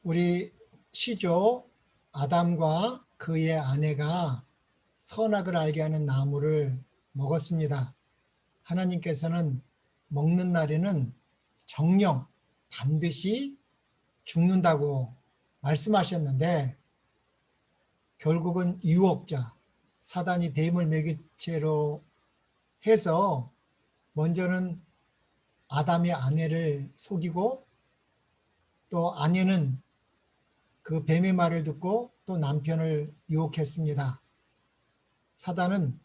우리 시조 아담과 그의 아내가 선악을 알게 하는 나무를 먹었습니다. 하나님께서는 먹는 날에는 정령 반드시 죽는다고 말씀하셨는데 결국은 유혹자 사단이 뱀을 매개체로 해서 먼저는 아담의 아내를 속이고 또 아내는 그 뱀의 말을 듣고 또 남편을 유혹했습니다. 사단은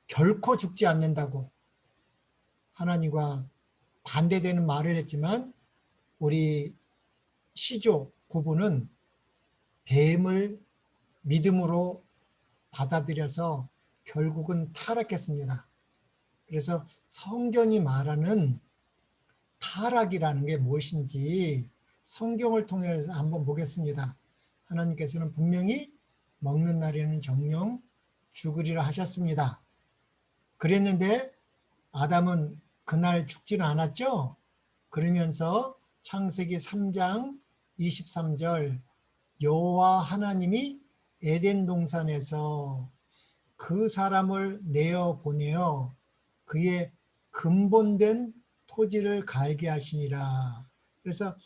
결코 죽지 않는다고 하나님과 반대되는 말을 했지만 우리 시조 부부는 뱀을 믿음으로 받아들여서 결국은 타락했습니다. 그래서 성경이 말하는 타락이라는 게 무엇인지 성경을 통해서 한번 보겠습니다. 하나님께서는 분명히 먹는 날에는 정령 죽으리라 하셨습니다. 그랬는데 아담은 그날 죽지는 않았죠? 그러면서 창세기 3장 23절 여호와 하나님이 에덴 동산에서 그 사람을 내어 보내어 그의 근본된 토지를 갈게 하시니라. 그래서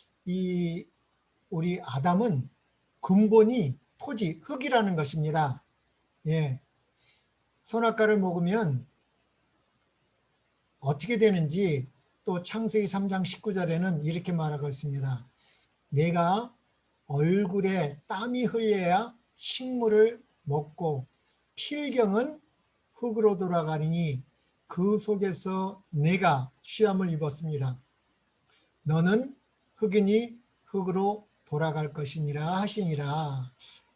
우리 아담은 근본이 토지, 흙이라는 것입니다. 예. 선악과를 먹으면 어떻게 되는지 또 창세기 3장 19절에는 이렇게 말하고 있습니다. 내가 얼굴에 땀이 흘려야 식물을 먹고 필경은 흙으로 돌아가니 그 속에서 내가 취함을 입었습니다. 너는 흙이니 흙으로 돌아갈 것이니라 하시니라.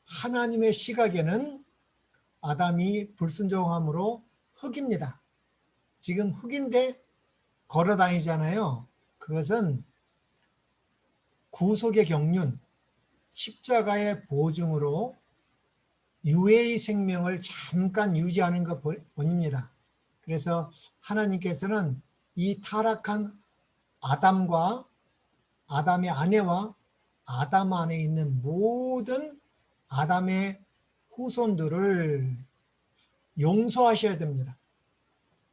하나님의 시각에는 아담이 불순종함으로 흙입니다. 지금 흙인데 걸어 다니잖아요. 그것은 구속의 경륜, 십자가의 보증으로 유해의 생명을 잠깐 유지하는 것뿐입니다. 그래서 하나님께서는 이 타락한 아담과 아담의 아내와 아담 안에 있는 모든 아담의 후손들을 용서하셔야 됩니다.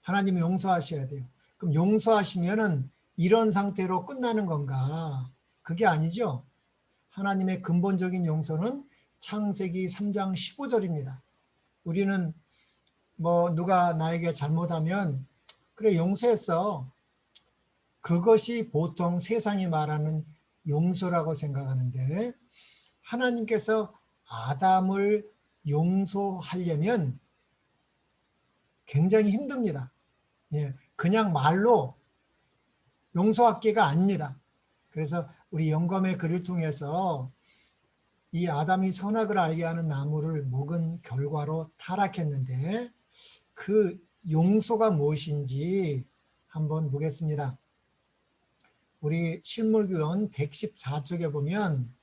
하나님이 용서하셔야 돼요. 그럼 용서하시면은 이런 상태로 끝나는 건가? 그게 아니죠. 하나님의 근본적인 용서는 창세기 3장 15절입니다. 우리는 누가 나에게 잘못하면 그래 용서했어. 그것이 보통 세상이 말하는 용서라고 생각하는데 하나님께서 아담을 용서하려면 굉장히 힘듭니다. 예, 그냥 말로 용서하기가 아닙니다. 그래서 우리 영감의 글을 통해서 이 아담이 선악을 알게 하는 나무를 먹은 결과로 타락했는데 그 용서가 무엇인지 한번 보겠습니다. 우리 실물교원 114쪽에 보면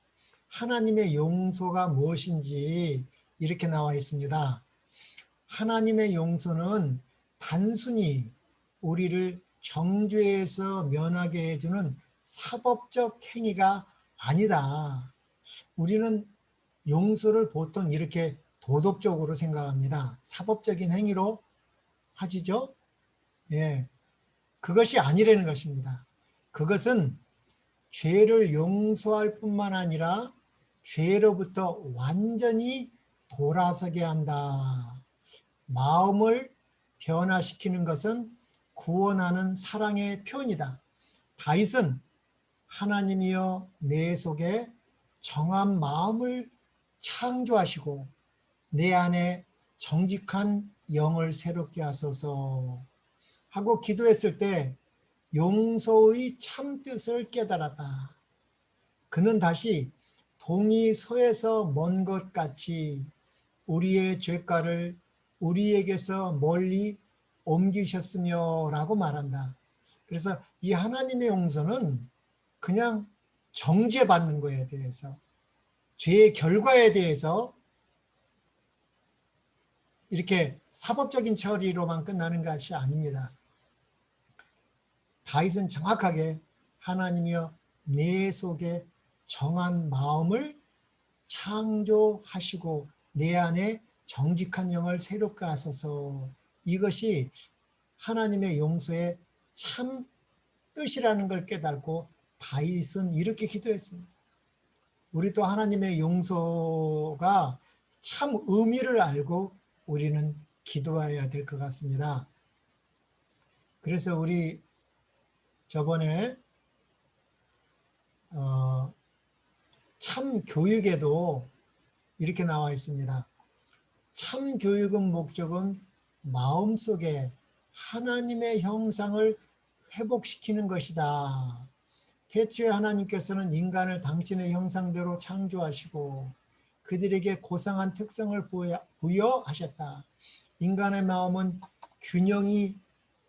하나님의 용서가 무엇인지 이렇게 나와 있습니다. 하나님의 용서는 단순히 우리를 정죄에서 면하게 해주는 사법적 행위가 아니다. 우리는 용서를 보통 이렇게 도덕적으로 생각합니다. 사법적인 행위로 하지죠? 예, 그것이 아니라는 것입니다. 그것은 죄를 용서할 뿐만 아니라 죄로부터 완전히 돌아서게 한다. 마음을 변화시키는 것은 구원하는 사랑의 표현이다. 다윗은 하나님이여 내 속에 정한 마음을 창조하시고 내 안에 정직한 영을 새롭게 하소서 하고 기도했을 때 용서의 참뜻을 깨달았다. 그는 다시 동이 서에서 먼 것 같이 우리의 죄가를 우리에게서 멀리 옮기셨으며 라고 말한다. 그래서 이 하나님의 용서는 그냥 정죄받는 거에 대해서 죄의 결과에 대해서 이렇게 사법적인 처리로만 끝나는 것이 아닙니다. 다윗은 정확하게 하나님이여 내 속에 정한 마음을 창조하시고 내 안에 정직한 영을 새롭게 하소서. 이것이 하나님의 용서의 참 뜻이라는 걸 깨닫고 다윗은 이렇게 기도했습니다. 우리도 하나님의 용서가 참 의미를 알고 우리는 기도해야 될 것 같습니다. 그래서 우리 저번에 참 교육에도 이렇게 나와 있습니다. 참 교육의 목적은 마음속에 하나님의 형상을 회복시키는 것이다. 태초에 하나님께서는 인간을 당신의 형상대로 창조하시고 그들에게 고상한 특성을 부여하셨다. 인간의 마음은 균형이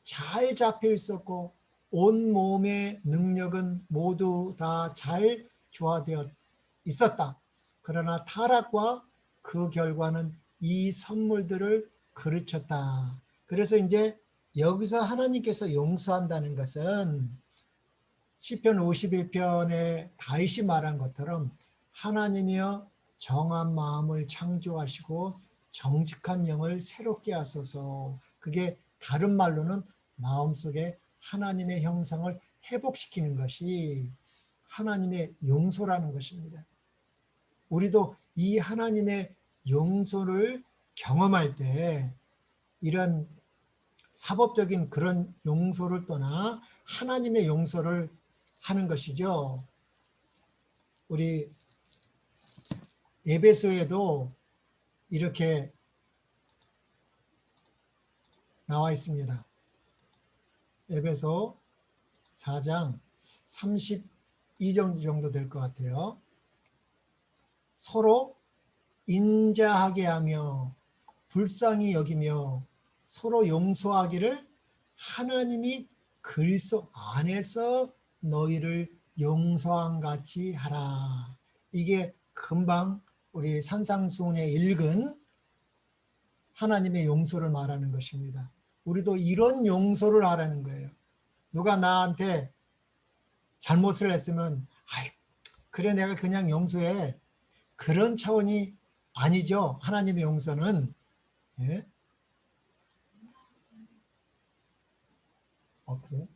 잘 잡혀 있었고 온 몸의 능력은 모두 다 잘 조화되어 있었다. 그러나 타락과 그 결과는 이 선물들을 그르쳤다. 그래서 이제 여기서 하나님께서 용서한다는 것은 시편 51편에 다윗이 말한 것처럼 하나님이여 정한 마음을 창조하시고 정직한 영을 새롭게 하소서. 그게 다른 말로는 마음속에 하나님의 형상을 회복시키는 것이 하나님의 용서라는 것입니다. 우리도 이 하나님의 용서를 경험할 때 이런 사법적인 그런 용서를 떠나 하나님의 용서를 하는 것이죠. 우리 에베소에도 이렇게 나와 있습니다. 에베소 4장 32절 정도 될 것 같아요. 서로 인자하게 하며 불쌍히 여기며 서로 용서하기를 하나님이 그리스도 안에서 너희를 용서한 같이 하라. 이게 금방 우리 산상수훈에 읽은 하나님의 용서를 말하는 것입니다. 우리도 이런 용서를 하라는 거예요. 누가 나한테 잘못을 했으면 아이, 그래 내가 그냥 용서해. 그런 차원이 아니죠. 하나님의 용서는. 예? 그래요?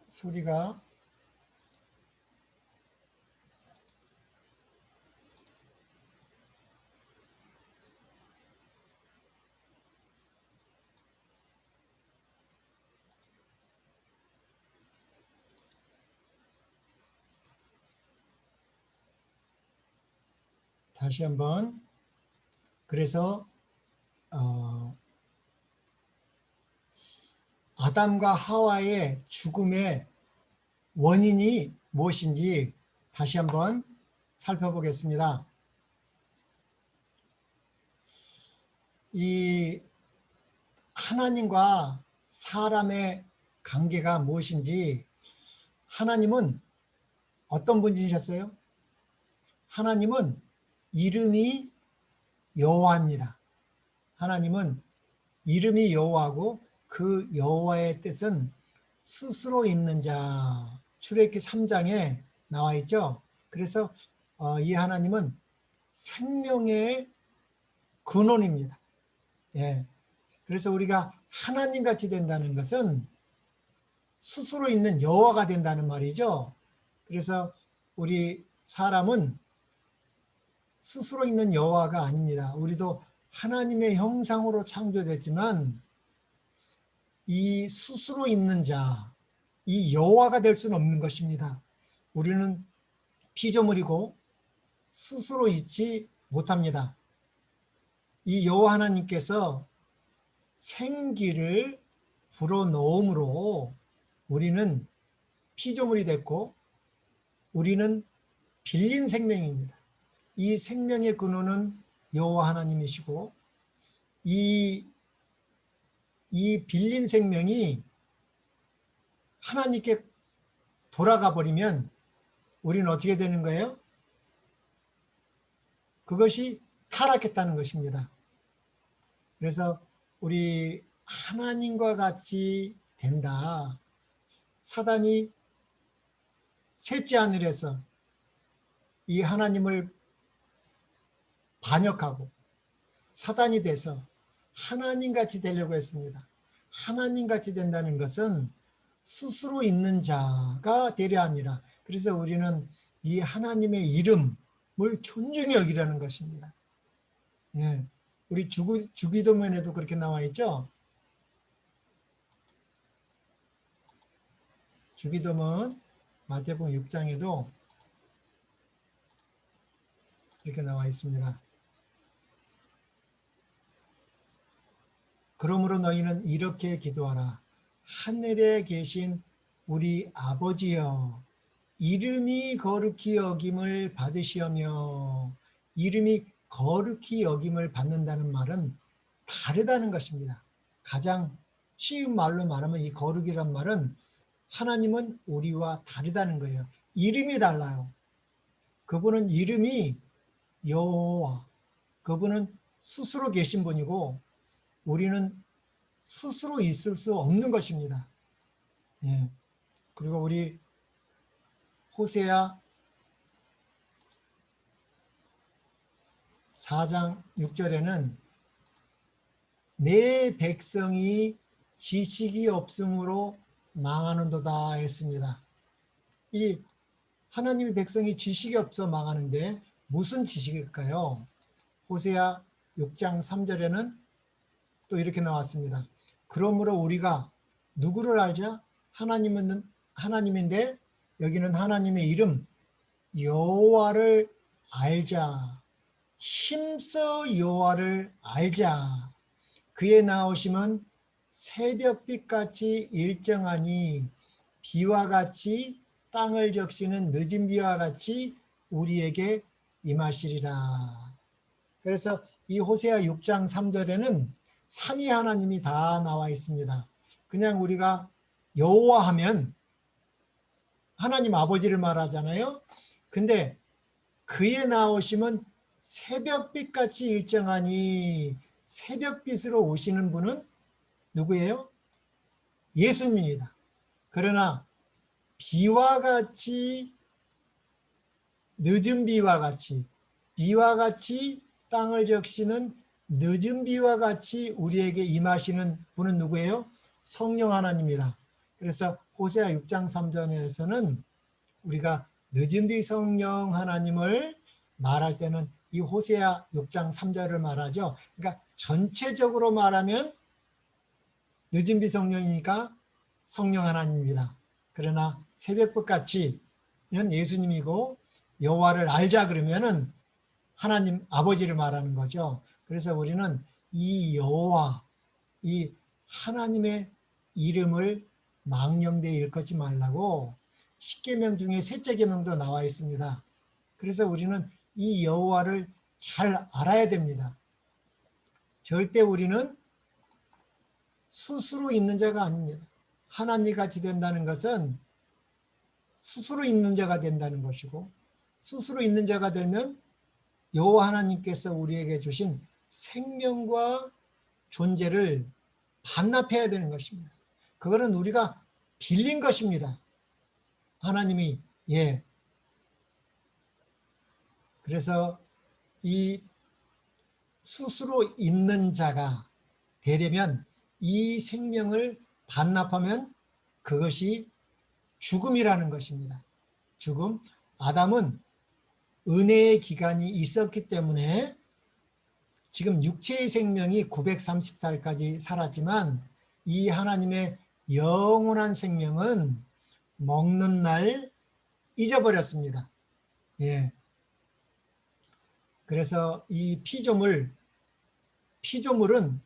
소리가 다시 한번. 그래서 아담과 하와의 죽음의 원인이 무엇인지 다시 한번 살펴보겠습니다. 이 하나님과 사람의 관계가 무엇인지, 하나님은 어떤 분이셨어요? 하나님은 이름이 여호와입니다. 하나님은 이름이 여호와고 그 여호와의 뜻은 스스로 있는 자. 출애굽기 3장에 나와 있죠. 그래서 이 하나님은 생명의 근원입니다. 예. 그래서 우리가 하나님 같이 된다는 것은 스스로 있는 여호와가 된다는 말이죠. 그래서 우리 사람은 스스로 있는 여호와가 아닙니다. 우리도 하나님의 형상으로 창조됐지만 이 스스로 있는 자, 이 여호와가 될 수는 없는 것입니다. 우리는 피조물이고 스스로 있지 못합니다. 이 여호와 하나님께서 생기를 불어넣음으로 우리는 피조물이 됐고 우리는 빌린 생명입니다. 이 생명의 근원은 여호와 하나님이시고 이 빌린 생명이 하나님께 돌아가 버리면 우리는 어떻게 되는 거예요? 그것이 타락했다는 것입니다. 그래서 우리 하나님과 같이 된다. 사단이 셋째 하늘에서 이 하나님을 반역하고 사단이 돼서 하나님같이 되려고 했습니다. 하나님같이 된다는 것은 스스로 있는 자가 되려 함이라. 그래서 우리는 이 하나님의 이름을 존중히 여기라는 것입니다. 예. 우리 주기도문에도 그렇게 나와 있죠. 주기도문 마태복음 6장에도 이렇게 나와 있습니다. 그러므로 너희는 이렇게 기도하라. 하늘에 계신 우리 아버지여, 이름이 거룩히 여김을 받으시오며. 이름이 거룩히 여김을 받는다는 말은 다르다는 것입니다. 가장 쉬운 말로 말하면 이 거룩이란 말은 하나님은 우리와 다르다는 거예요. 이름이 달라요. 그분은 이름이 여호와, 그분은 스스로 계신 분이고 우리는 스스로 있을 수 없는 것입니다. 예. 그리고 우리 호세아 4장 6절에는 내 백성이 지식이 없음으로 망하는도다 했습니다. 이 하나님의 백성이 지식이 없어 망하는데 무슨 지식일까요? 호세아 6장 3절에는 또 이렇게 나왔습니다. 그러므로 우리가 누구를 알자? 하나님인데 여기는 하나님의 이름 여호와를 알자. 힘써 여호와를 알자. 그의 나오심은 새벽빛같이 일정하니 비와 같이 땅을 적시는 늦은 비와 같이 우리에게 임하시리라. 그래서 이 호세아 6장 3절에는 삼위 하나님이 다 나와 있습니다. 그냥 우리가 여호와 하면 하나님 아버지를 말하잖아요. 근데 그의 나오심은 새벽빛같이 일정하니 새벽빛으로 오시는 분은 누구예요? 예수님입니다. 그러나 비와 같이 늦은 비와 같이 땅을 적시는 늦은 비와 같이 우리에게 임하시는 분은 누구예요? 성령 하나님이다. 그래서 호세아 6장 3절에서는 우리가 늦은 비 성령 하나님을 말할 때는 이 호세아 6장 3절을 말하죠. 그러니까 전체적으로 말하면 늦은 비 성령이니까 성령 하나님입니다. 그러나 새벽빛같이는 예수님이고 여호와를 알자 그러면은 하나님 아버지를 말하는 거죠. 그래서 우리는 이 여호와, 이 하나님의 이름을 망령되이 일컫지 말라고 십계명 중에 셋째 계명도 나와 있습니다. 그래서 우리는 이 여호와를 잘 알아야 됩니다. 절대 우리는 스스로 있는 자가 아닙니다. 하나님 같이 된다는 것은 스스로 있는 자가 된다는 것이고 스스로 있는 자가 되면 여호와 하나님께서 우리에게 주신 생명과 존재를 반납해야 되는 것입니다. 그거는 우리가 빌린 것입니다. 하나님이 그래서 이 스스로 있는 자가 되려면 이 생명을 반납하면 그것이 죽음이라는 것입니다. 죽음. 아담은 은혜의 기간이 있었기 때문에 지금 육체의 생명이 930살까지 살았지만 이 하나님의 영원한 생명은 먹는 날 잊어버렸습니다. 그래서 이 피조물은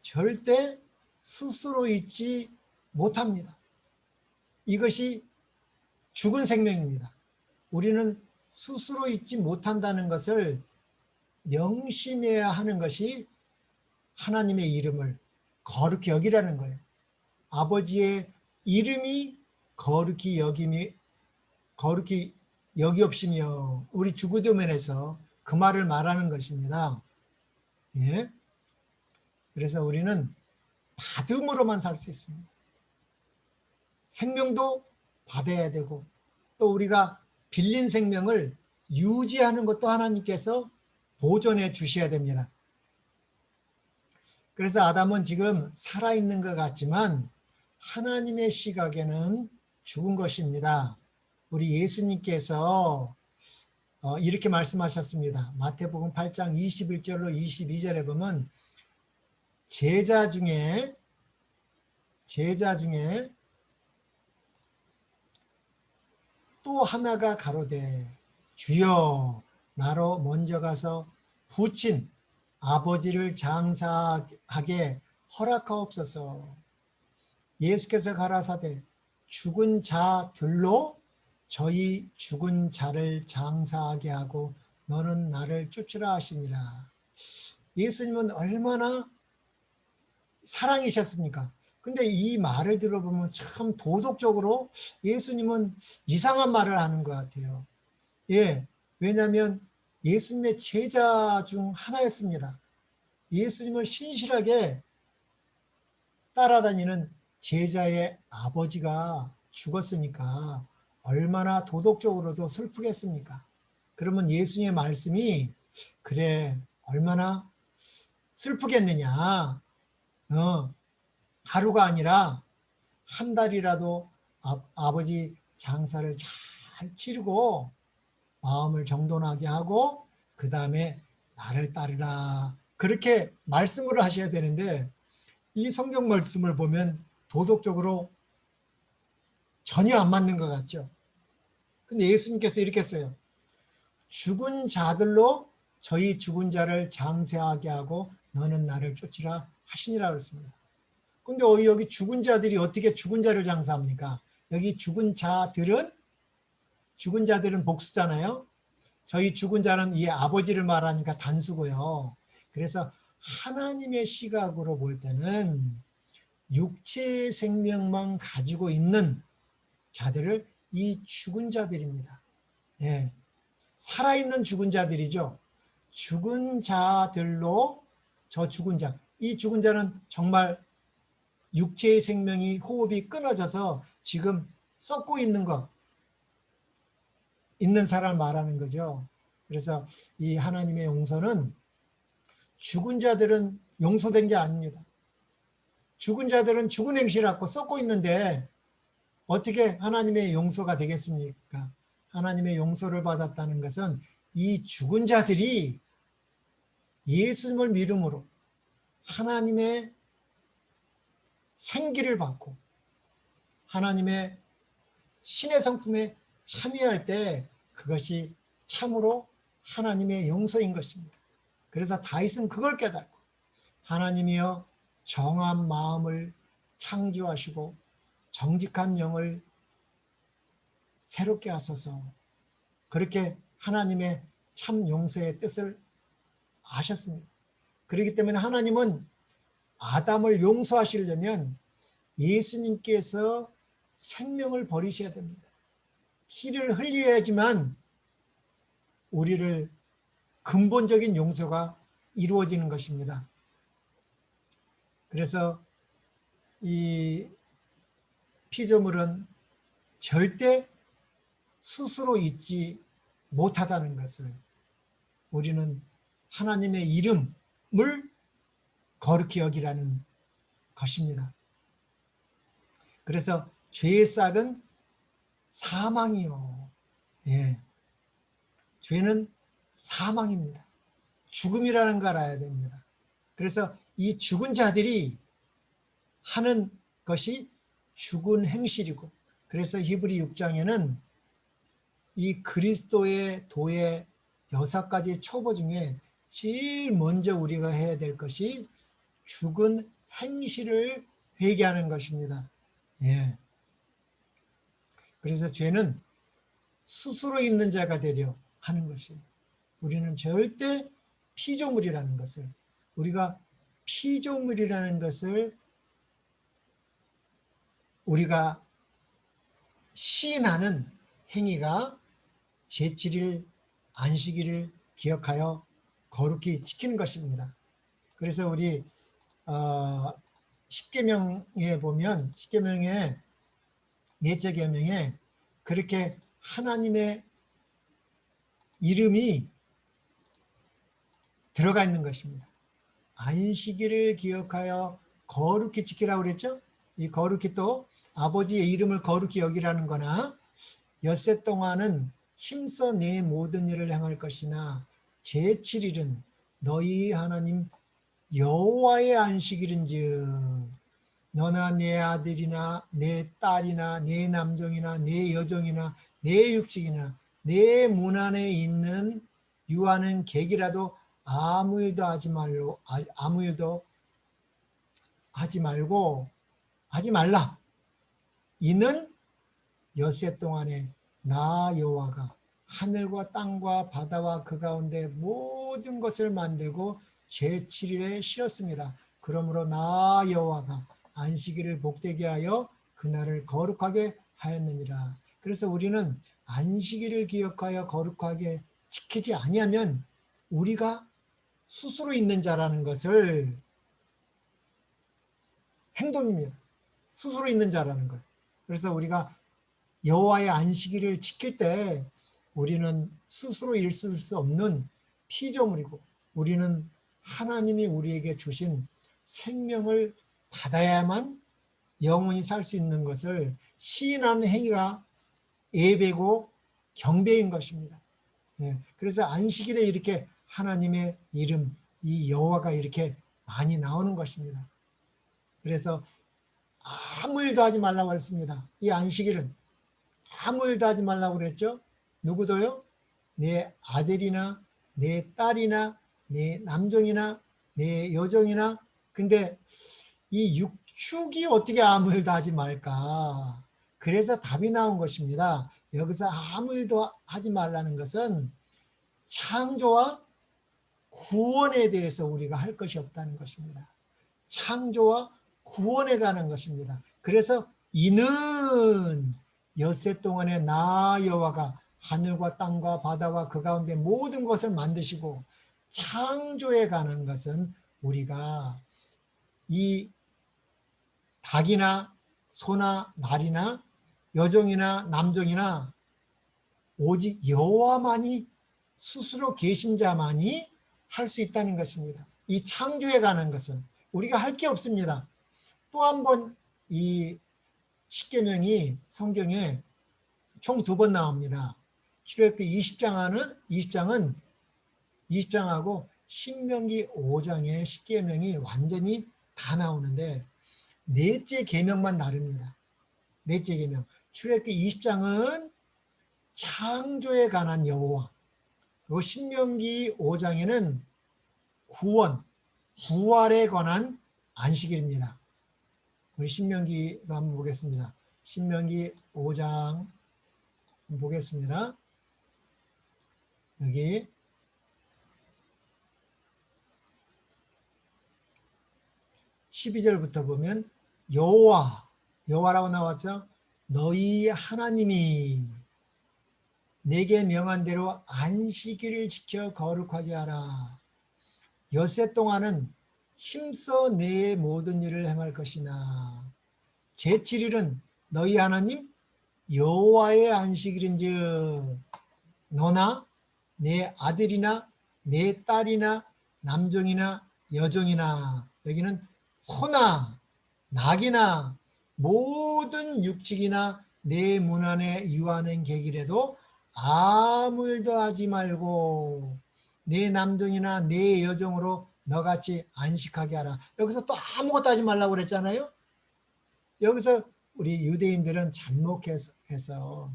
절대 스스로 있지 못합니다. 이것이 죽은 생명입니다. 우리는 스스로 있지 못한다는 것을 명심해야 하는 것이 하나님의 이름을 거룩히 여기라는 거예요. 아버지의 이름이 거룩히 여기 없으며 우리 주기도문에서 그 말을 말하는 것입니다. 그래서 우리는 받음으로만 살 수 있습니다. 생명도 받아야 되고 또 우리가 빌린 생명을 유지하는 것도 하나님께서 보존해 주셔야 됩니다. 그래서 아담은 지금 살아있는 것 같지만 하나님의 시각에는 죽은 것입니다. 우리 예수님께서 이렇게 말씀하셨습니다. 마태복음 8장 21절로 22절에 보면 제자 중에 또 하나가 가로되 주여 나로 먼저 가서 부친 아버지를 장사하게 허락하옵소서. 예수께서 가라사대 죽은 자들로 저희 죽은 자를 장사하게 하고 너는 나를 쫓으라 하시니라. 예수님은 얼마나 사랑이셨습니까? 근데 이 말을 들어보면 참 도덕적으로 예수님은 이상한 말을 하는 것 같아요. 예, 왜냐하면 예수님의 제자 중 하나였습니다. 예수님을 신실하게 따라다니는 제자의 아버지가 죽었으니까 얼마나 도덕적으로도 슬프겠습니까? 그러면 예수님의 말씀이 그래 얼마나 슬프겠느냐. 하루가 아니라 한 달이라도 아버지 장사를 잘 치르고 마음을 정돈하게 하고 그 다음에 나를 따르라. 그렇게 말씀을 하셔야 되는데 이 성경 말씀을 보면 도덕적으로 전혀 안 맞는 것 같죠. 근데 예수님께서 이렇게 했어요. 죽은 자들로 저희 죽은 자를 장사하게 하고 너는 나를 쫓으라 하시니라 그랬습니다. 근데 여기 죽은 자들이 어떻게 죽은 자를 장사합니까? 여기 죽은 자들은 복수잖아요. 저희 죽은 자는 이 아버지를 말하니까 단수고요. 그래서 하나님의 시각으로 볼 때는 육체의 생명만 가지고 있는 자들을 이 죽은 자들입니다. 예, 살아있는 죽은 자들이죠. 죽은 자들로 저 죽은 자, 이 죽은 자는 정말 육체의 생명이 호흡이 끊어져서 지금 썩고 있는 사람을 말하는 거죠. 그래서 이 하나님의 용서는 죽은 자들은 용서된 게 아닙니다. 죽은 자들은 죽은 행실을 갖고 썩고 있는데 어떻게 하나님의 용서가 되겠습니까? 하나님의 용서를 받았다는 것은 이 죽은 자들이 예수님을 믿음으로 하나님의 생기를 받고 하나님의 신의 성품에 참여할 때 그것이 참으로 하나님의 용서인 것입니다. 그래서 다윗은 그걸 깨닫고 하나님이여 정한 마음을 창조하시고 정직한 영을 새롭게 하소서. 그렇게 하나님의 참 용서의 뜻을 아셨습니다. 그렇기 때문에 하나님은 아담을 용서하시려면 예수님께서 생명을 버리셔야 됩니다. 피를 흘려야지만 우리를 근본적인 용서가 이루어지는 것입니다. 그래서 이 피조물은 절대 스스로 있지 못하다는 것을 우리는 하나님의 이름을 거룩히 여기라는 것입니다. 그래서 죄의 싹은 사망이요. 예. 죄는 사망입니다. 죽음이라는 걸 알아야 됩니다. 그래서 이 죽은 자들이 하는 것이 죽은 행실이고, 그래서 히브리 6장에는 이 그리스도의 도의 6가지 초보 중에 제일 먼저 우리가 해야 될 것이 죽은 행실을 회개하는 것입니다. 예. 그래서 죄는 스스로 있는 자가 되려 하는 것이, 우리는 절대 피조물이라는 것을, 우리가 피조물이라는 것을 우리가 시인하는 행위가 제7일 안식일을 기억하여 거룩히 지키는 것입니다. 그래서 우리 십계명에 보면, 십계명에 넷째 계명에 그렇게 하나님의 이름이 들어가 있는 것입니다. 안식일을 기억하여 거룩히 지키라고 그랬죠. 이 거룩히 또 아버지의 이름을 거룩히 여기라는 거나 엿새 동안은 힘써 내 모든 일을 행할 것이나 제7일은 너희 하나님 여호와의 안식일인즉 너나 내 아들이나 내 딸이나 내 남종이나 내 여종이나 내 육직이나 내 문 안에 있는 유하는 객이라도 아무 일도 하지 말라. 이는 엿새 동안에 나 여호와가 하늘과 땅과 바다와 그 가운데 모든 것을 만들고 제7일에 쉬었습니다. 그러므로 나 여호와가 안식일을 복되게 하여 그날을 거룩하게 하였느니라. 그래서 우리는 안식일을 기억하여 거룩하게 지키지 아니하면 우리가 스스로 있는 자라는 것을 행동입니다. 스스로 있는 자라는 것. 그래서 우리가 여호와의 안식일을 지킬 때 우리는 스스로 있을 수 없는 피조물이고 우리는 하나님이 우리에게 주신 생명을 받아야만 영원히 살 수 있는 것을 시인하는 행위가 예배고 경배인 것입니다. 그래서 안식일에 이렇게 하나님의 이름, 이 여호와가 이렇게 많이 나오는 것입니다. 그래서 아무 일도 하지 말라고 그랬습니다. 이 안식일은 아무 일도 하지 말라고 그랬죠. 누구도요? 내 아들이나 내 딸이나 내 남종이나 내 여종이나. 근데 이 육축이 어떻게 아무 일도 하지 말까? 그래서 답이 나온 것입니다. 여기서 아무 일도 하지 말라는 것은 창조와 구원에 대해서 우리가 할 것이 없다는 것입니다. 창조와 구원에 관한 것입니다. 그래서 이는 엿새 동안에 나 여호와가 하늘과 땅과 바다와 그 가운데 모든 것을 만드시고 창조에 관한 것은 우리가 이 닭이나 소나 말이나 여종이나 남종이나 오직 여호와만이 스스로 계신 자만이 할 수 있다는 것입니다. 이 창조에 관한 것은 우리가 할 게 없습니다. 또 한 번 이 십계명이 성경에 총 2번 나옵니다. 출애굽기 20장하고 신명기 5장의 십계명이 완전히 다 나오는데 넷째 계명만 다릅니다. 넷째 계명. 출애굽기 20장은 창조에 관한 여호와, 그리고 신명기 5장에는 부활에 관한 안식일입니다. 우리 신명기도 한번 보겠습니다. 신명기 5장 보겠습니다. 여기 12절부터 보면 여호와라고 나왔죠. 너희 하나님이 내게 명한 대로 안식일을 지켜 거룩하게 하라. 엿새 동안은 힘써 내 모든 일을 행할 것이나 제7일은 너희 하나님 여호와의 안식일인즉 너나 내 아들이나 내 딸이나 남종이나 여종이나, 여기는 소나 낙이나 모든 육축이나 내 문 안에 유하는 객이라도 아무 일도 하지 말고 내 남종이나 내 여종으로 너같이 안식하게 하라. 여기서 또 아무것도 하지 말라고 그랬잖아요. 여기서 우리 유대인들은 잘못해서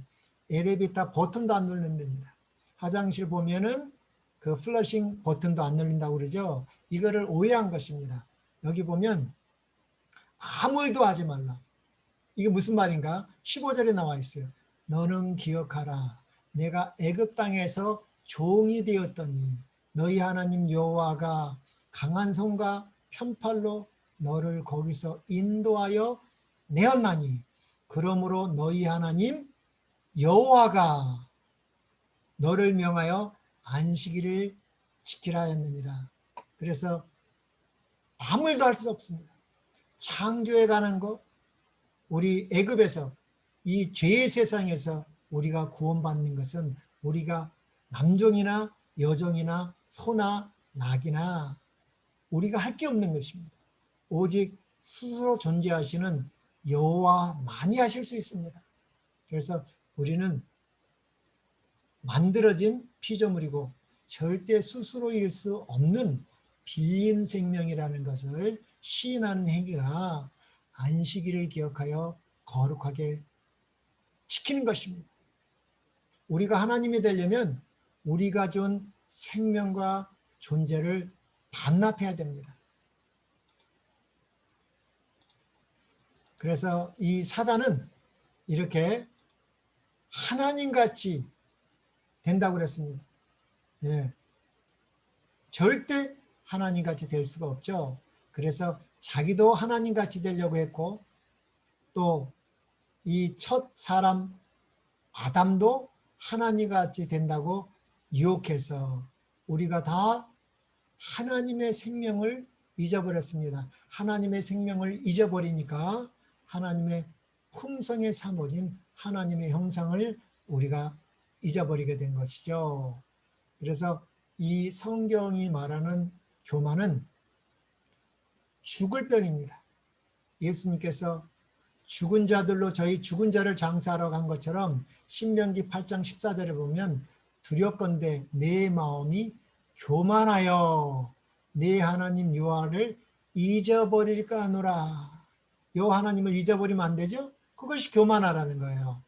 엘리베이터 버튼도 안 누른답니다. 화장실 보면은 그 플러싱 버튼도 안 눌린다고 그러죠. 이거를 오해한 것입니다. 여기 보면 아무 일도 하지 말라. 이게 무슨 말인가? 15절에 나와 있어요. 너는 기억하라. 내가 애굽 땅에서 종이 되었더니 너희 하나님 여호와가 강한 손과 편팔로 너를 거기서 인도하여 내었나니 그러므로 너희 하나님 여호와가 너를 명하여 안식일을 지키라 하였느니라. 그래서 아무 일도 할 수 없습니다. 창조에 관한 것, 우리 애굽에서 이 죄의 세상에서 우리가 구원받는 것은 우리가 남종이나 여종이나 소나 낙이나 우리가 할 게 없는 것입니다. 오직 스스로 존재하시는 여호와만이 하실 수 있습니다. 그래서 우리는 만들어진 피조물이고 절대 스스로 일 수 없는 빌린 생명이라는 것을 시인하는 행위가 안식일을 기억하여 거룩하게 지키는 것입니다. 우리가 하나님이 되려면 우리가 준 생명과 존재를 반납해야 됩니다. 그래서 이 사단은 이렇게 하나님같이 된다고 그랬습니다. 예. 절대 하나님같이 될 수가 없죠. 그래서 자기도 하나님같이 되려고 했고 또 이 첫 사람 아담도 하나님같이 된다고 유혹해서 우리가 다 하나님의 생명을 잊어버렸습니다. 하나님의 생명을 잊어버리니까 하나님의 품성의 사모인 하나님의 형상을 우리가 잊어버리게 된 것이죠. 그래서 이 성경이 말하는 교만은 죽을 병입니다. 예수님께서 죽은 자들로 저희 죽은 자를 장사하러 간 것처럼 신명기 8장 14절에 보면 두렵건대 내 마음이 교만하여 내 하나님 여호와를 잊어버릴까 하노라. 여호와 하나님을 잊어버리면 안 되죠? 그것이 교만하라는 거예요.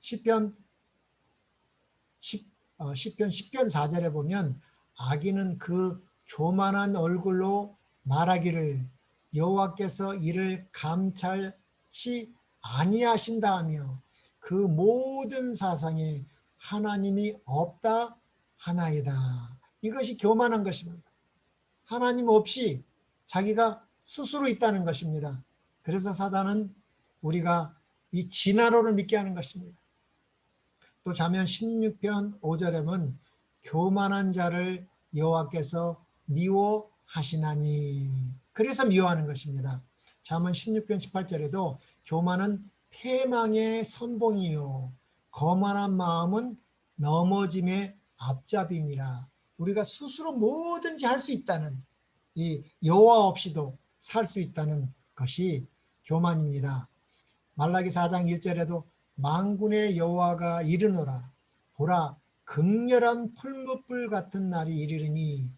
시편 10편 4절에 보면 악인은 그 교만한 얼굴로 말하기를 여호와께서 이를 감찰치 아니하신다 하며 그 모든 사상에 하나님이 없다 하나이다. 이것이 교만한 것입니다. 하나님 없이 자기가 스스로 있다는 것입니다. 그래서 사단은 우리가 이 진화론을 믿게 하는 것입니다. 또 잠언 16편 5절에 보면 교만한 자를 여호와께서 미워하시나니 그래서 미워하는 것입니다. 잠언 16편 18절에도 교만은 패망의 선봉이요 거만한 마음은 넘어짐의 앞잡이니라. 우리가 스스로 뭐든지 할 수 있다는 이 여호와 없이도 살 수 있다는 것이 교만입니다. 말라기 4장 1절에도 만군의 여호와가 이르노라 보라 극렬한 풀무불 같은 날이 이르리니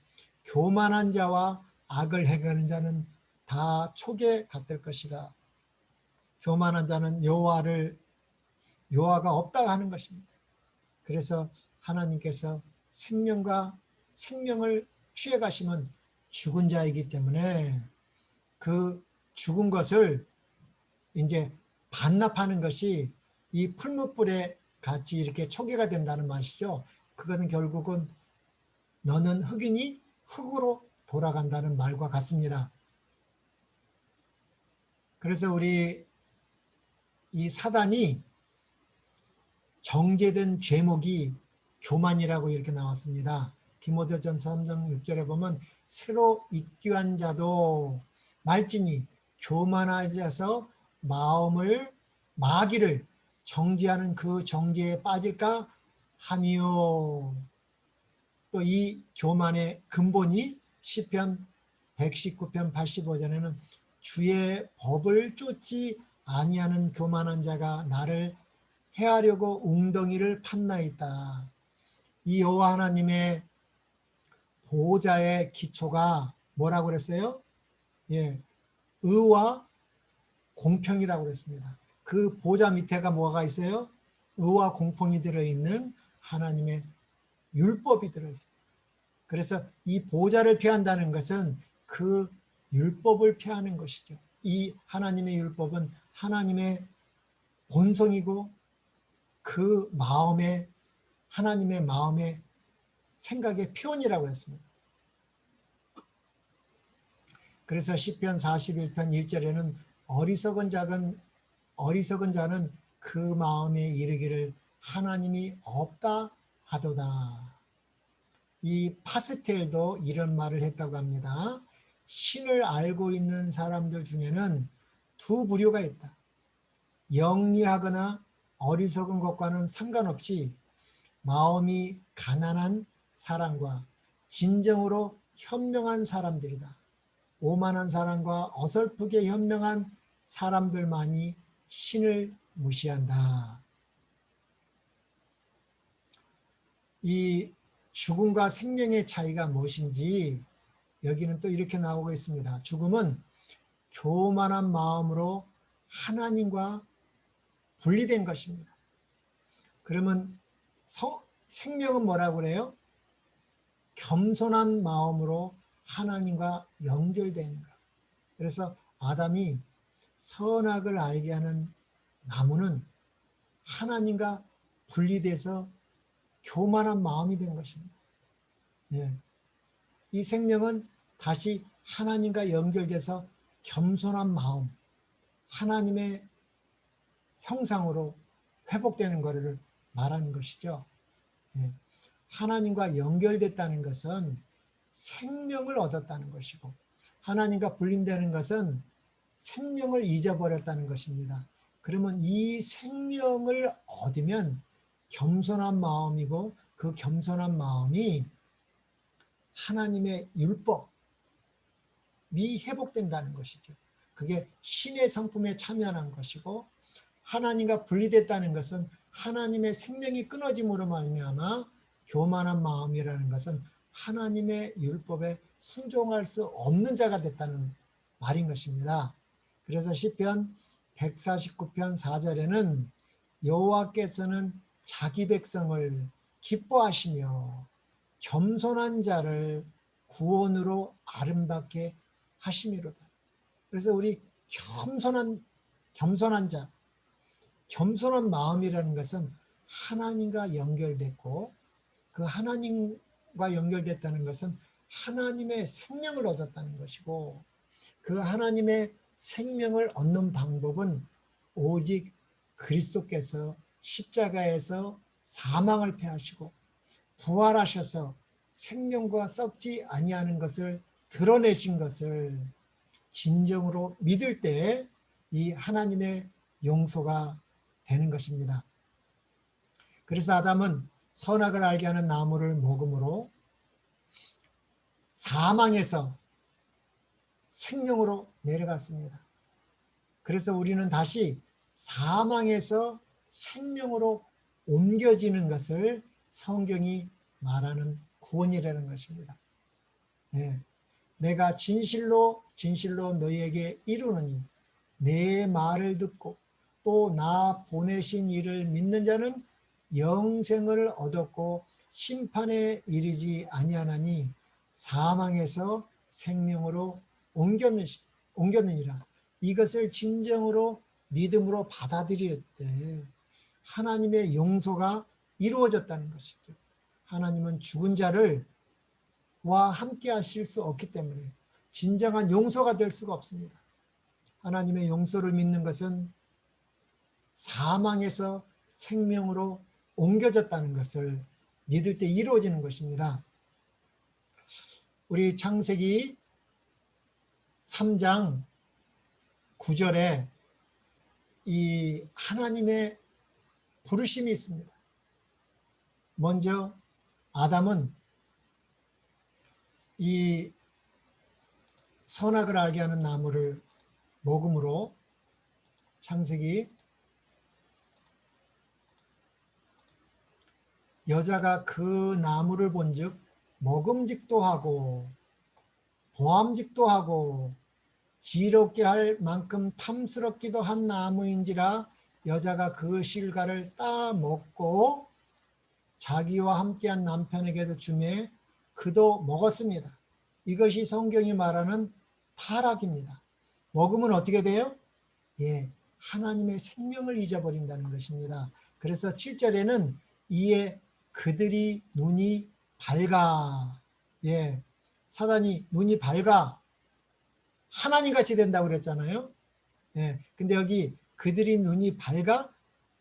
교만한 자와 악을 행하는 자는 다 촉에 같을 것이라. 교만한 자는 여호와가 없다 하는 것입니다. 그래서 하나님께서 생명을 취해 가시면 죽은 자이기 때문에 그 죽은 것을 이제 반납하는 것이 이 풀무불에 같이 이렇게 초계가 된다는 말이죠. 그것은 결국은 너는 흙이니 흙으로 돌아간다는 말과 같습니다. 그래서 우리 이 사단이 정죄된 죄목이 교만이라고 이렇게 나왔습니다. 디모데전서 3장 6절에 보면 새로 입교한 자도 말지니 교만하여서 마귀를 정죄하는 그 정죄에 빠질까 하미요. 또 이 교만의 근본이 시편 119편 85절에는 주의 법을 쫓지 아니하는 교만한 자가 나를 해하려고 웅덩이를 팠나이다. 이 여호와 하나님의 보호자의 기초가 뭐라고 그랬어요? 예, 의와 공평이라고 그랬습니다. 그 보좌 밑에가 뭐가 있어요? 의와 공평이 들어있는 하나님의 율법이 들어있습니다. 그래서 이 보좌를 폐한다는 것은 그 율법을 폐하는 것이죠. 이 하나님의 율법은 하나님의 본성이고 그 마음의 하나님의 마음의 생각의 표현이라고 했습니다. 그래서 시편 41편 1절에는 어리석은 자는 그 마음에 이르기를 하나님이 없다 하도다. 이 파스텔도 이런 말을 했다고 합니다. 신을 알고 있는 사람들 중에는 두 부류가 있다. 영리하거나 어리석은 것과는 상관없이 마음이 가난한 사람과 진정으로 현명한 사람들이다. 오만한 사람과 어설프게 현명한 사람들만이 신을 무시한다. 이 죽음과 생명의 차이가 무엇인지 여기는 또 이렇게 나오고 있습니다. 죽음은 교만한 마음으로 하나님과 분리된 것입니다. 그러면 생명은 뭐라고 그래요? 겸손한 마음으로 하나님과 연결되는 것. 그래서 아담이 선악을 알게 하는 나무는 하나님과 분리돼서 교만한 마음이 된 것입니다. 예. 이 생명은 다시 하나님과 연결돼서 겸손한 마음, 하나님의 형상으로 회복되는 것을 말하는 것이죠. 예. 하나님과 연결됐다는 것은 생명을 얻었다는 것이고, 하나님과 분리되는 것은 생명을 잊어버렸다는 것입니다. 그러면 이 생명을 얻으면 겸손한 마음이고, 그 겸손한 마음이 하나님의 율법이 회복된다는 것이죠. 그게 신의 성품에 참여한 것이고, 하나님과 분리됐다는 것은 하나님의 생명이 끊어짐으로 말미암아 교만한 마음이라는 것은 하나님의 율법에 순종할 수 없는 자가 됐다는 말인 것입니다. 그래서 시편 149편 4절에는 여호와께서는 자기 백성을 기뻐하시며 겸손한 자를 구원으로 아름답게 하심이로다. 그래서 우리 겸손한 자, 겸손한 마음이라는 것은 하나님과 연결됐고, 그 하나님과 연결됐다는 것은 하나님의 생명을 얻었다는 것이고, 그 하나님의 생명을 얻는 방법은 오직 그리스도께서 십자가에서 사망을 패하시고 부활하셔서 생명과 썩지 아니하는 것을 드러내신 것을 진정으로 믿을 때 이 하나님의 용서가 되는 것입니다. 그래서 아담은 선악을 알게 하는 나무를 먹음으로 사망에서 생명으로 내려갔습니다. 그래서 우리는 다시 사망에서 생명으로 옮겨지는 것을 성경이 말하는 구원이라는 것입니다. 예. 내가 진실로 너희에게 이루노니 내 말을 듣고 또 나 보내신 이를 믿는 자는 영생을 얻었고 심판에 이르지 아니하나니 사망에서 생명으로 옮겼느니라. 이것을 진정으로 믿음으로 받아들일 때 하나님의 용서가 이루어졌다는 것이죠. 하나님은 죽은 자를 와 함께 하실 수 없기 때문에 진정한 용서가 될 수가 없습니다. 하나님의 용서를 믿는 것은 사망에서 생명으로 옮겨졌다는 것을 믿을 때 이루어지는 것입니다. 우리 창세기 3장 9절에 이 하나님의 부르심이 있습니다. 먼저 아담은 이 선악을 알게 하는 나무를 먹음으로 창세기 여자가 그 나무를 본즉 먹음직도 하고 보암직도 하고 지롭게 할 만큼 탐스럽기도 한 나무인지라 여자가 그 실과를 따 먹고 자기와 함께한 남편에게도 주매 그도 먹었습니다. 이것이 성경이 말하는 타락입니다. 먹으면 어떻게 돼요? 예, 하나님의 생명을 잊어버린다는 것입니다. 그래서 7절에는 이에 그들이 눈이 밝아, 예, 사단이 눈이 밝아 하나님같이 된다고 그랬잖아요. 예, 근데 여기 그들이 눈이 밝아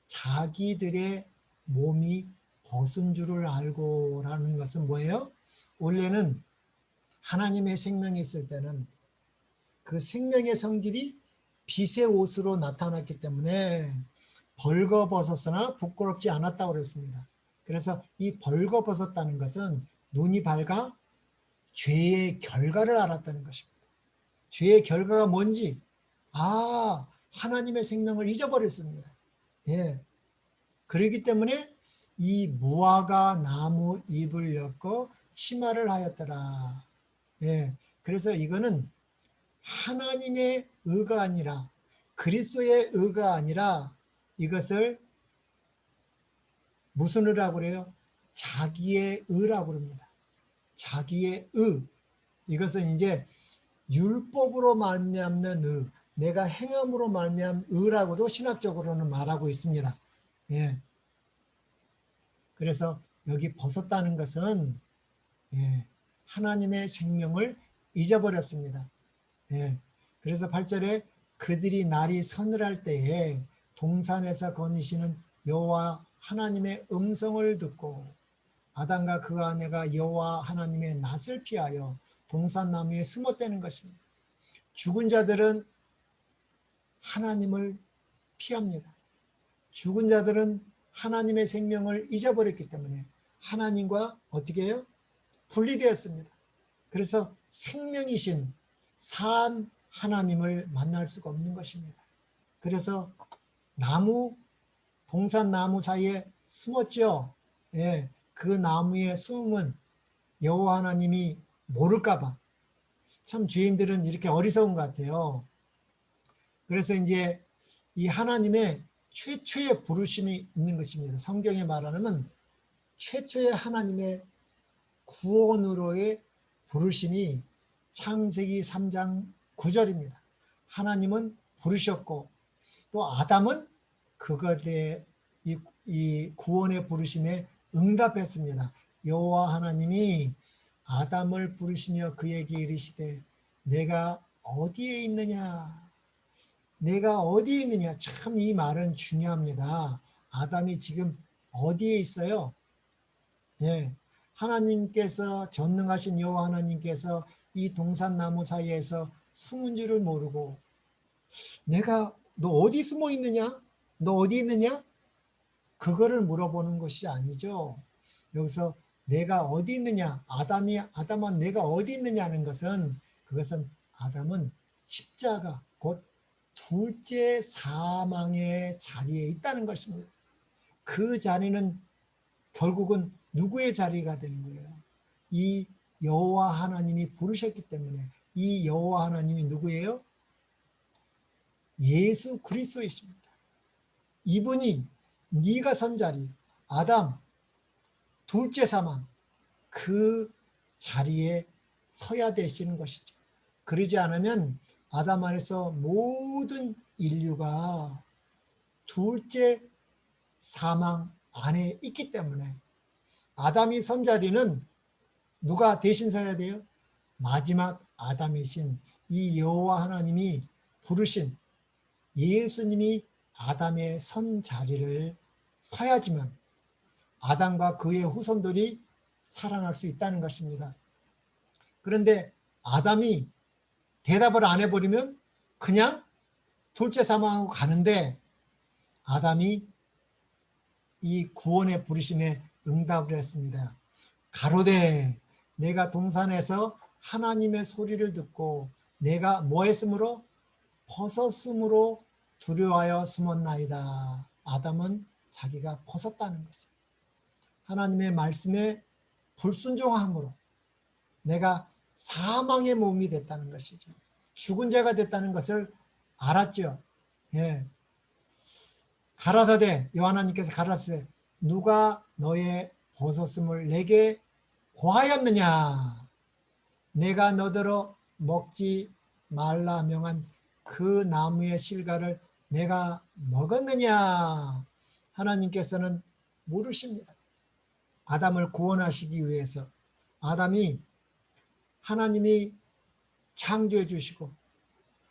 자기들의 몸이 벗은 줄을 알고 라는 것은 뭐예요? 원래는 하나님의 생명이 있을 때는 그 생명의 성질이 빛의 옷으로 나타났기 때문에 벌거벗었으나 부끄럽지 않았다고 그랬습니다. 그래서 이 벌거벗었다는 것은 눈이 밝아 죄의 결과를 알았다는 것입니다. 죄의 결과가 뭔지, 하나님의 생명을 잊어버렸습니다. 예. 그렇기 때문에 이 무화과 나무 잎을 엮고 치마를 하였더라. 예. 그래서 이거는 하나님의 의가 아니라, 그리스도의 의가 아니라, 이것을 무슨 의라고 그래요? 자기의 의라고 그럽니다. 자기의 의. 이것은 이제 율법으로 말미암는 의, 내가 행함으로 말미암은 의라고도 신학적으로는 말하고 있습니다. 예. 그래서 여기 벗었다는 것은 하나님의 생명을 잊어버렸습니다. 예. 그래서 8절에 그들이 날이 서늘할 때에 동산에서 거니시는 여호와 하나님의 음성을 듣고 아담과 그 아내가 여호와 하나님의 낯을 피하여 동산나무에 숨었다는 것입니다. 죽은 자들은 하나님을 피합니다. 죽은 자들은 하나님의 생명을 잊어버렸기 때문에 하나님과 어떻게 해요? 분리되었습니다. 그래서 생명이신 산 하나님을 만날 수가 없는 것입니다. 그래서 동산 나무 사이에 숨었죠. 예, 그 나무에 숨은 여호와 하나님이 모를까봐. 참 죄인들은 이렇게 어리석은 것 같아요. 그래서 이제 이 하나님의 최초의 부르심이 있는 것입니다. 성경에 말하면 최초의 하나님의 구원으로의 부르심이 창세기 3장 9절입니다. 하나님은 부르셨고 또 아담은 그것에 이 구원의 부르심에 응답했습니다. 여호와 하나님이 아담을 부르시며 그에게 이르시되 내가 어디에 있느냐? 내가 어디에 있느냐? 참 이 말은 중요합니다. 아담이 지금 어디에 있어요? 예. 하나님께서 전능하신 여호와 하나님께서 이 동산나무 사이에서 숨은 줄을 모르고 내가 너 어디 숨어 있느냐? 너 어디 있느냐? 그거를 물어보는 것이 아니죠. 여기서 내가 어디 있느냐? 아담아 내가 어디 있느냐는 것은 그것은 아담은 십자가 곧 둘째 사망의 자리에 있다는 것입니다. 그 자리는 결국은 누구의 자리가 되는 거예요? 이 여호와 하나님이 부르셨기 때문에 이 여호와 하나님이 누구예요? 예수 그리스도이십니다. 이분이 네가 선 자리, 아담 둘째 사망 그 자리에 서야 되시는 것이죠. 그러지 않으면 아담 안에서 모든 인류가 둘째 사망 안에 있기 때문에 아담이 선 자리는 누가 대신 서야 돼요? 마지막 아담이신 이 여호와 하나님이 부르신 예수님이 아담의 선 자리를 서야지만 아담과 그의 후손들이 살아날 수 있다는 것입니다. 그런데 아담이 대답을 안 해버리면 그냥 둘째 사망하고 가는데 아담이 이 구원의 부르심에 응답을 했습니다. 가로되 내가 동산에서 하나님의 소리를 듣고 내가 뭐 했으므로? 벗었으므로 두려워하여 숨었나이다. 아담은 자기가 벗었다는 것을 하나님의 말씀에 불순종함으로 내가 사망의 몸이 됐다는 것이죠. 죽은 자가 됐다는 것을 알았죠. 예. 가라사대 요한하나님께서 가라사대 누가 너의 벗었음을 내게 고하였느냐? 내가 너더러 먹지 말라 명한 그 나무의 실과를 내가 먹었느냐? 하나님께서는 물으십니다. 아담을 구원하시기 위해서 아담이 하나님이 창조해 주시고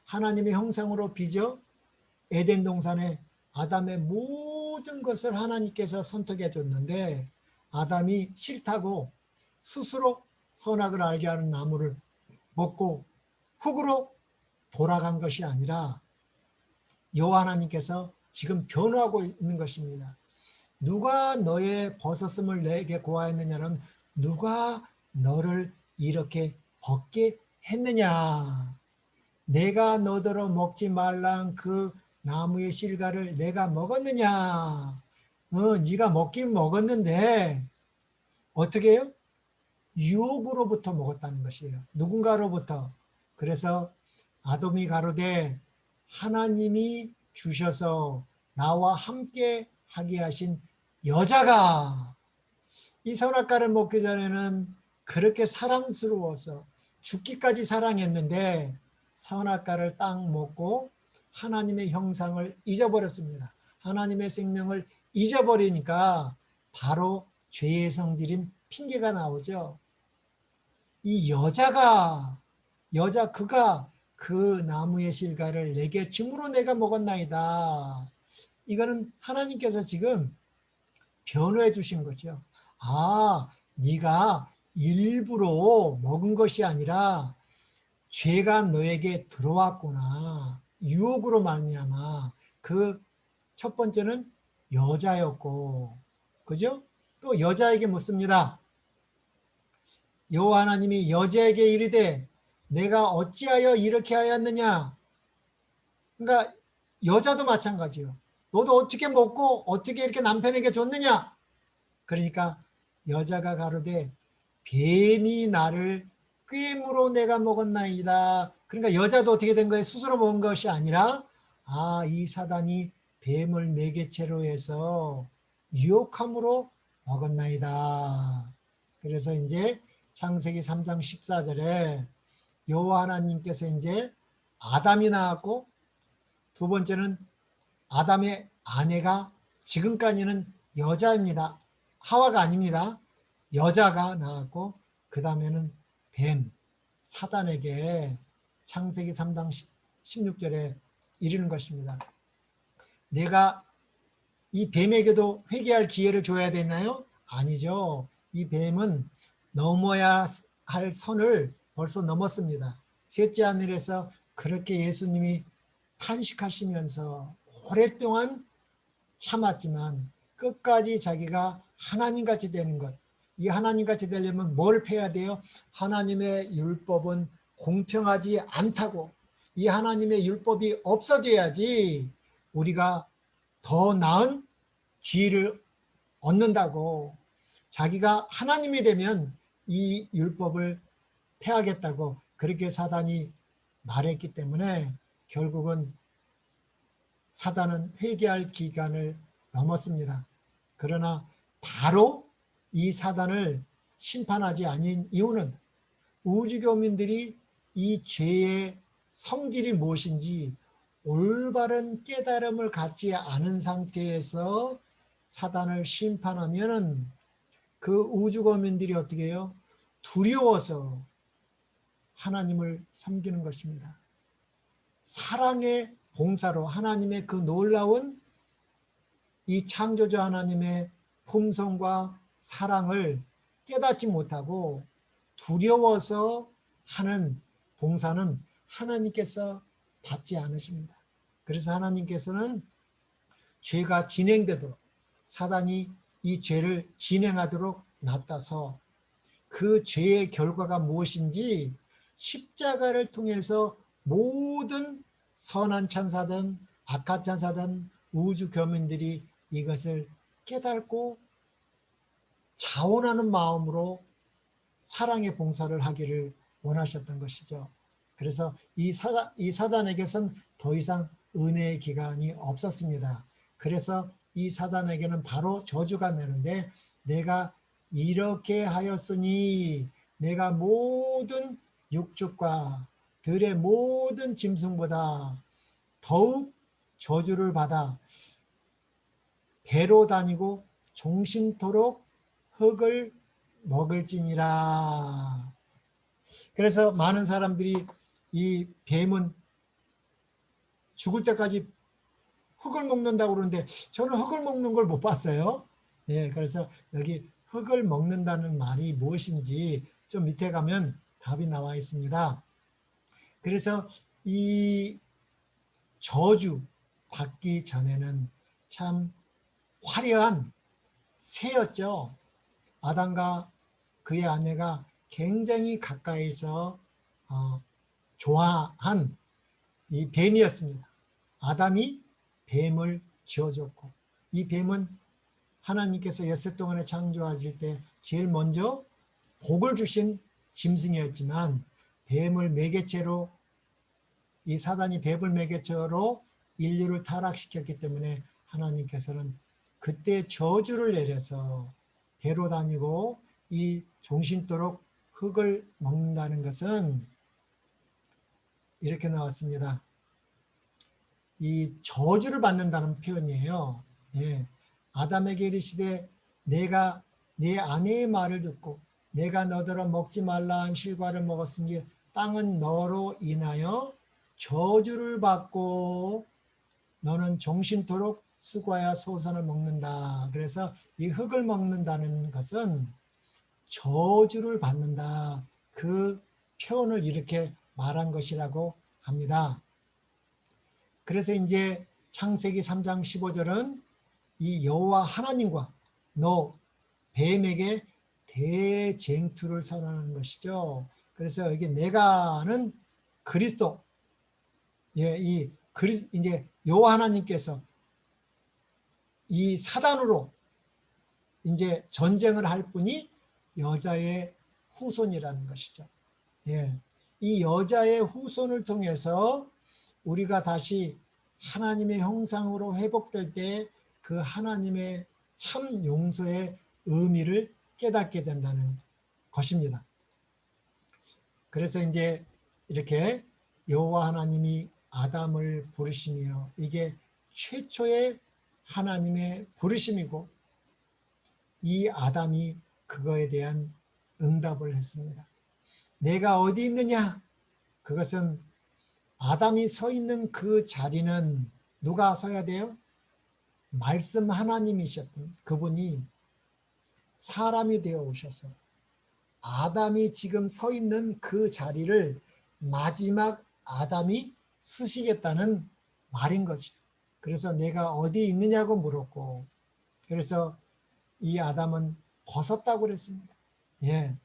하나님의 형상으로 빚어 에덴 동산에 아담의 모든 것을 하나님께서 선택해 줬는데 아담이 싫다고 스스로 선악을 알게 하는 나무를 먹고 흙으로 돌아간 것이 아니라 여호와 하나님께서 지금 변호하고 있는 것입니다. 누가 너의 벗었음을 내게 고하였느냐는 누가 너를 이렇게 벗게 했느냐. 내가 너더러 먹지 말란 그 나무의 실과를 내가 먹었느냐. 네가 먹긴 먹었는데 어떻게 해요? 유혹으로부터 먹었다는 것이에요. 누군가로부터. 그래서 아돔이 가로되 하나님이 주셔서 나와 함께 하게 하신 여자가 이 선악과를 먹기 전에는 그렇게 사랑스러워서 죽기까지 사랑했는데 선악과를 딱 먹고 하나님의 형상을 잊어버렸습니다. 하나님의 생명을 잊어버리니까 바로 죄의 성질인 핑계가 나오죠. 이 그가 그 나무의 실과를 내게 줌으로 내가 먹었나이다. 이거는 하나님께서 지금 변호해 주신 거죠. 네가 일부러 먹은 것이 아니라 죄가 너에게 들어왔구나. 유혹으로 말미암아. 그 첫 번째는 여자였고, 그죠? 또 여자에게 묻습니다. 여호와 하나님이 여자에게 이르되 내가 어찌하여 이렇게 하였느냐. 그러니까 여자도 마찬가지요. 너도 어떻게 먹고 어떻게 이렇게 남편에게 줬느냐. 그러니까 여자가 가로되 뱀이 나를 꾀므로 내가 먹었나이다. 그러니까 여자도 어떻게 된 거예요? 스스로 먹은 것이 아니라 이 사단이 뱀을 매개체로 해서 유혹함으로 먹었나이다. 그래서 이제 창세기 3장 14절에 여호와 하나님께서 이제 아담이 나왔고 두 번째는 아담의 아내가 지금까지는 여자입니다. 하와가 아닙니다. 여자가 나왔고 그 다음에는 뱀, 사단에게 창세기 3장 16절에 이르는 것입니다. 내가 이 뱀에게도 회개할 기회를 줘야 되나요? 아니죠. 이 뱀은 넘어야 할 선을 벌써 넘었습니다. 셋째 하늘에서 그렇게 예수님이 탄식하시면서 오랫동안 참았지만 끝까지 자기가 하나님같이 되는 것. 이 하나님같이 되려면 뭘 패야 돼요? 하나님의 율법은 공평하지 않다고. 이 하나님의 율법이 없어져야지 우리가 더 나은 지혜를 얻는다고. 자기가 하나님이 되면 이 율법을 폐하겠다고 그렇게 사단이 말했기 때문에 결국은 사단은 회개할 기간을 넘었습니다. 그러나 바로 이 사단을 심판하지 않은 이유는 우주교민들이 이 죄의 성질이 무엇인지 올바른 깨달음을 갖지 않은 상태에서 사단을 심판하면 그 우주거민들이 어떻게 해요? 두려워서 하나님을 섬기는 것입니다. 사랑의 봉사로 하나님의 그 놀라운 이 창조주 하나님의 품성과 사랑을 깨닫지 못하고 두려워서 하는 봉사는 하나님께서 받지 않으십니다. 그래서 하나님께서는 죄가 진행되도록 사단이 이 죄를 진행하도록 놔둬서 그 죄의 결과가 무엇인지 십자가를 통해서 모든 선한 천사든 악한 천사든 우주 교민들이 이것을 깨닫고 자원하는 마음으로 사랑의 봉사를 하기를 원하셨던 것이죠. 그래서 이 사단에게선 더 이상 은혜의 기간이 없었습니다. 그래서 이 사단에게는 바로 저주가 내는데 내가 이렇게 하였으니 내가 모든 육축과 들의 모든 짐승보다 더욱 저주를 받아 배로 다니고 종신토록 흙을 먹을지니라. 그래서 많은 사람들이 이 뱀은 죽을 때까지 흙을 먹는다고 그러는데 저는 흙을 먹는 걸 못 봤어요. 예, 그래서 여기 흙을 먹는다는 말이 무엇인지 좀 밑에 가면 답이 나와 있습니다. 그래서 이 저주, 받기 전에는 참 화려한 새였죠. 아담과 그의 아내가 굉장히 가까이서 좋아한 이 뱀이었습니다. 아담이 뱀을 지어줬고, 이 뱀은 하나님께서 엿새 동안에 창조하실 때 제일 먼저 복을 주신 짐승이었지만, 뱀을 매개체로, 이 사단이 뱀을 매개체로 인류를 타락시켰기 때문에 하나님께서는 그때 저주를 내려서 배로 다니고 이 종신토록 흙을 먹는다는 것은 이렇게 나왔습니다. 이 저주를 받는다는 표현이에요. 예. 아담에게 이르시되 내가 내 아내의 말을 듣고 내가 너더러 먹지 말라 한 실과를 먹었으니 땅은 너로 인하여 저주를 받고 너는 종신토록 수고하여 소선을 먹는다. 그래서 이 흙을 먹는다는 것은 저주를 받는다. 그 표현을 이렇게 말한 것이라고 합니다. 그래서 이제 창세기 3장 15절은 이 여호와 하나님과 너 뱀에게 대쟁투를 선언하는 것이죠. 그래서 여기 내가는 그리스도, 예, 이제 여호와 하나님께서 이 사단으로 이제 전쟁을 할 분이 여자의 후손이라는 것이죠. 예, 이 여자의 후손을 통해서 우리가 다시 하나님의 형상으로 회복될 때 그 하나님의 참 용서의 의미를 깨닫게 된다는 것입니다. 그래서 이제 이렇게 여호와 하나님이 아담을 부르시며 이게 최초의 하나님의 부르심이고 이 아담이 그거에 대한 응답을 했습니다. 내가 어디 있느냐? 그것은 아담이 서 있는 그 자리는 누가 서야 돼요? 말씀 하나님이셨던 그분이 사람이 되어 오셔서 아담이 지금 서 있는 그 자리를 마지막 아담이 쓰시겠다는 말인 거죠. 그래서 내가 어디 있느냐고 물었고, 그래서 이 아담은 벗었다고 그랬습니다. 예.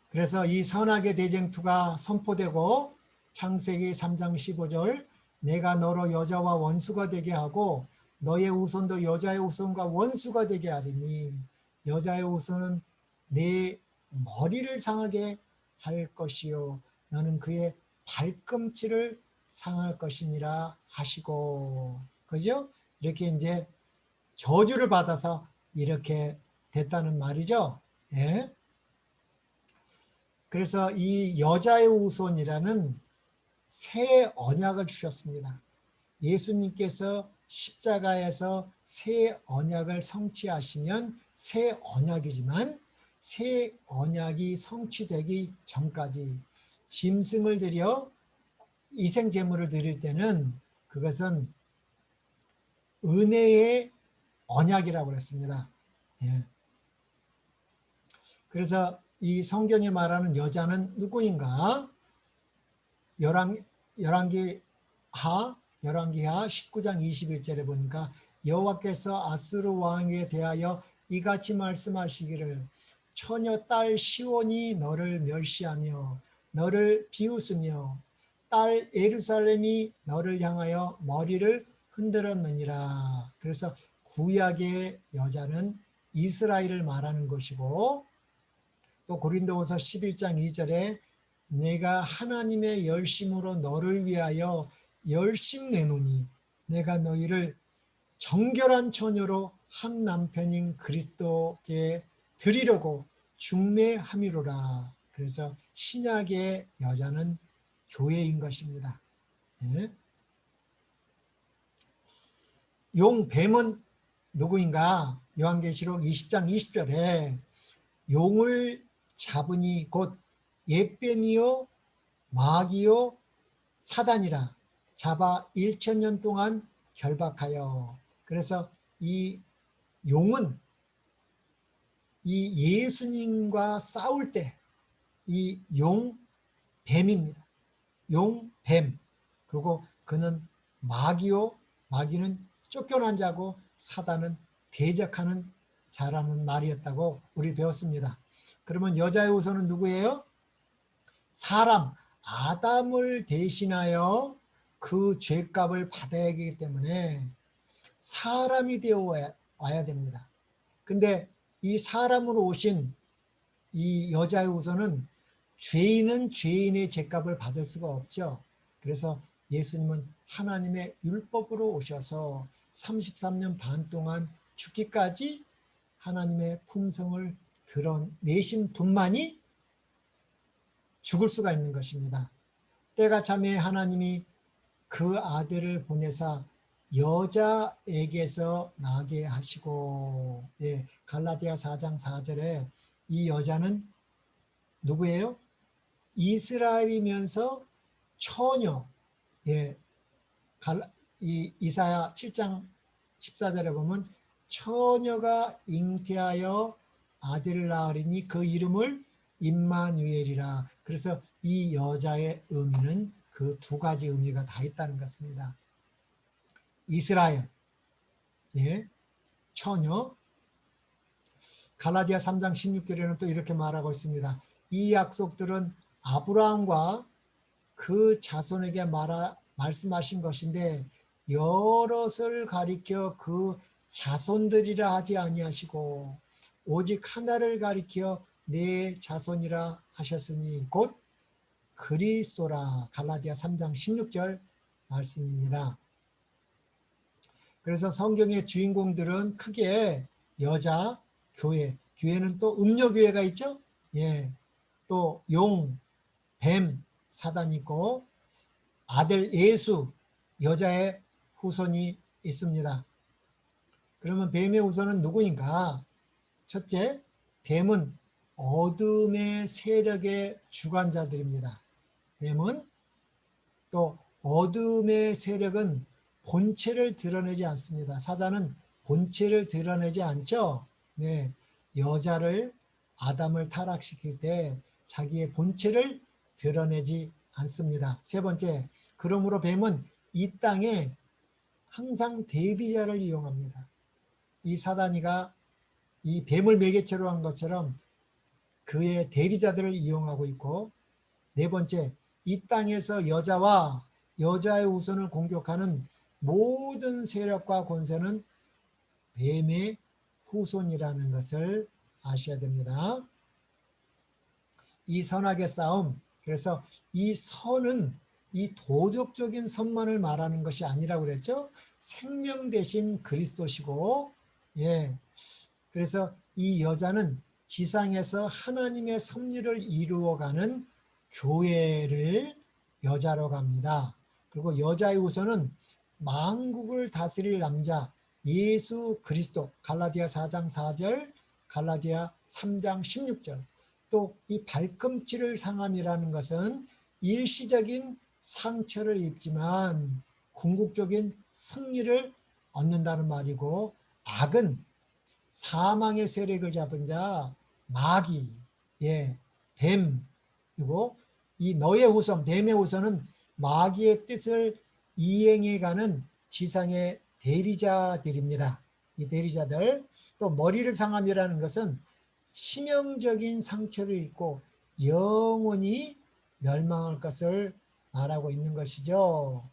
그래서 이 선악의 대쟁투가 선포되고 창세기 3장 15절 내가 너로 여자와 원수가 되게 하고 너의 후손도 여자의 후손과 원수가 되게 하리니 여자의 후손은 내 머리를 상하게 할 것이요 너는 그의 발꿈치를 상할 것이니라 하시고, 그죠? 이렇게 이제 저주를 받아서 이렇게 됐다는 말이죠. 예. 그래서 이 여자의 후손이라는 새 언약을 주셨습니다. 예수님께서 십자가에서 새 언약을 성취하시면 새 언약이지만 새 언약이 성취되기 전까지 짐승을 드려 희생제물을 드릴 때는 그것은 은혜의 언약이라고 했습니다. 예. 그래서 이 성경에 말하는 여자는 누구인가? 열왕기하 19장 21절에 보니까 여호와께서 아수르 왕에 대하여 이같이 말씀하시기를 처녀 딸 시온이 너를 멸시하며 너를 비웃으며 딸 예루살렘이 너를 향하여 머리를 흔들었느니라. 그래서 구약의 여자는 이스라엘을 말하는 것이고 또 고린도후서 11장 2절에 내가 하나님의 열심으로 너를 위하여 열심 내노니 내가 너희를 정결한 처녀로 한 남편인 그리스도께 드리려고 중매함이로라. 그래서 신약의 여자는 교회인 것입니다. 예? 용뱀은 누구인가? 요한계시록 20장 20절에 용을 잡으니 곧 옛뱀이요 마귀요 사단이라 잡아 1000년 동안 결박하여. 그래서 이 용은 이 예수님과 싸울 때 이 용뱀입니다. 용뱀. 그리고 그는 마귀요, 마귀는 쫓겨난 자고 사단은 대적하는 자라는 말이었다고 우리 배웠습니다. 그러면 여자의 후손은 누구예요? 사람 아담을 대신하여 그 죄값을 받아야 하기 때문에 사람이 되어 와야 됩니다. 근데 이 사람으로 오신 이 여자의 후손은 죄인은 죄인의 죄값을 받을 수가 없죠. 그래서 예수님은 하나님의 율법으로 오셔서 33년 반 동안 죽기까지 하나님의 품성을 드러내신 분만이 죽을 수가 있는 것입니다. 때가 참에 하나님이 그 아들을 보내사 여자에게서 나게 하시고, 예, 갈라디아 4장 4절에 이 여자는 누구예요? 이스라엘이면서 처녀. 예, 이사야 7장 14절에 보면 처녀가 잉태하여 아들을 낳으리니 그 이름을 임마누엘이라. 그래서 이 여자의 의미는 그 두 가지 의미가 다 있다는 것입니다. 이스라엘, 예, 처녀. 갈라디아 3장 16절에는 또 이렇게 말하고 있습니다. 이 약속들은 아브라함과 그 자손에게 말씀하신 것인데 여럿을 가리켜 그 자손들이라 하지 아니하시고 오직 하나를 가리켜 내 자손이라 하셨으니 곧 그리스도라. 갈라디아 3장 16절 말씀입니다. 그래서 성경의 주인공들은 크게 여자, 교회, 교회는 또 음녀교회가 있죠. 예, 또 용, 뱀, 사단이 있고 아들 예수, 여자의 후손이 있습니다. 그러면 뱀의 후손은 누구인가? 첫째, 뱀은 어둠의 세력의 주관자들입니다. 뱀은 또 어둠의 세력은 본체를 드러내지 않습니다. 사단은 본체를 드러내지 않죠. 네, 여자를 아담을 타락시킬 때 자기의 본체를 드러내지 않습니다. 세 번째, 그러므로 뱀은 이 땅에 항상 대비자를 이용합니다. 이 사단이가 이 뱀을 매개체로 한 것처럼 그의 대리자들을 이용하고 있고, 네 번째, 이 땅에서 여자와 여자의 후손을 공격하는 모든 세력과 권세는 뱀의 후손이라는 것을 아셔야 됩니다. 이 선악의 싸움, 그래서 이 선은 이 도덕적인 선만을 말하는 것이 아니라고 그랬죠. 생명 대신 그리스도시고, 예, 그래서 이 여자는 지상에서 하나님의 섭리를 이루어가는 교회를 여자로 갑니다. 그리고 여자의 후손은 만국을 다스릴 남자 예수 그리스도. 갈라디아 4장 4절, 갈라디아 3장 16절. 또 이 발꿈치를 상함이라는 것은 일시적인 상처를 입지만 궁극적인 승리를 얻는다는 말이고, 악은 사망의 세력을 잡은 자 마귀, 예, 뱀. 그리고 이 너의 후손, 뱀의 후손은 마귀의 뜻을 이행해가는 지상의 대리자들입니다. 이 대리자들. 또 머리를 상함이라는 것은 치명적인 상처를 입고 영원히 멸망할 것을 말하고 있는 것이죠.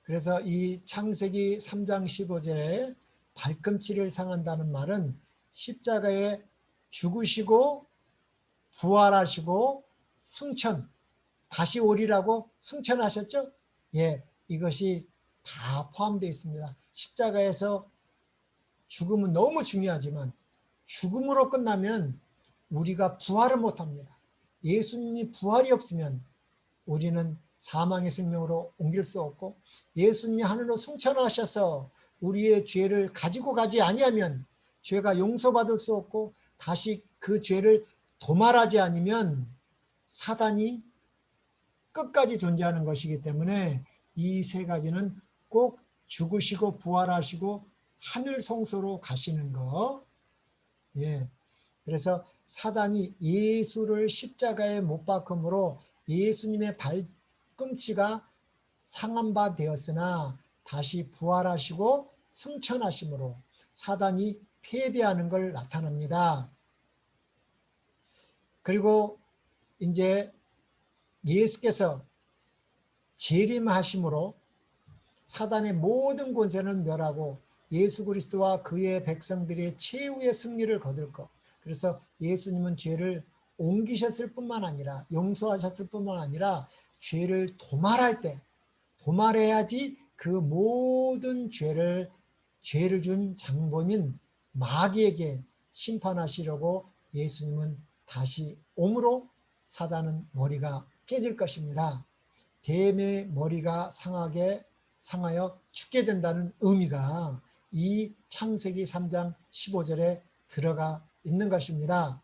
그래서 이 창세기 3장 15절에 발꿈치를 상한다는 말은 십자가에 죽으시고 부활하시고 승천, 다시 오리라고 승천하셨죠? 예, 이것이 다 포함되어 있습니다. 십자가에서 죽음은 너무 중요하지만 죽음으로 끝나면 우리가 부활을 못합니다. 예수님이 부활이 없으면 우리는 사망의 생명으로 옮길 수 없고, 예수님이 하늘로 승천하셔서 우리의 죄를 가지고 가지 아니하면 죄가 용서받을 수 없고, 다시 그 죄를 도말하지 않으면 사단이 끝까지 존재하는 것이기 때문에 이 세 가지는 꼭 죽으시고 부활하시고 하늘 성소로 가시는 거. 예. 그래서 사단이 예수를 십자가에 못 박음으로 예수님의 발꿈치가 상한 바 되었으나 다시 부활하시고 승천하심으로 사단이 패배하는 걸 나타납니다. 그리고 이제 예수께서 재림하심으로 사단의 모든 권세는 멸하고 예수 그리스도와 그의 백성들의 최후의 승리를 거둘 것. 그래서 예수님은 죄를 옮기셨을 뿐만 아니라 용서하셨을 뿐만 아니라 죄를 도말할 때 도말해야지 그 모든 죄를 준 장본인 마귀에게 심판하시려고 예수님은 다시 옴으로 사단은 머리가 깨질 것입니다. 뱀의 머리가 상하여 죽게 된다는 의미가 이 창세기 3장 15절에 들어가 있는 것입니다.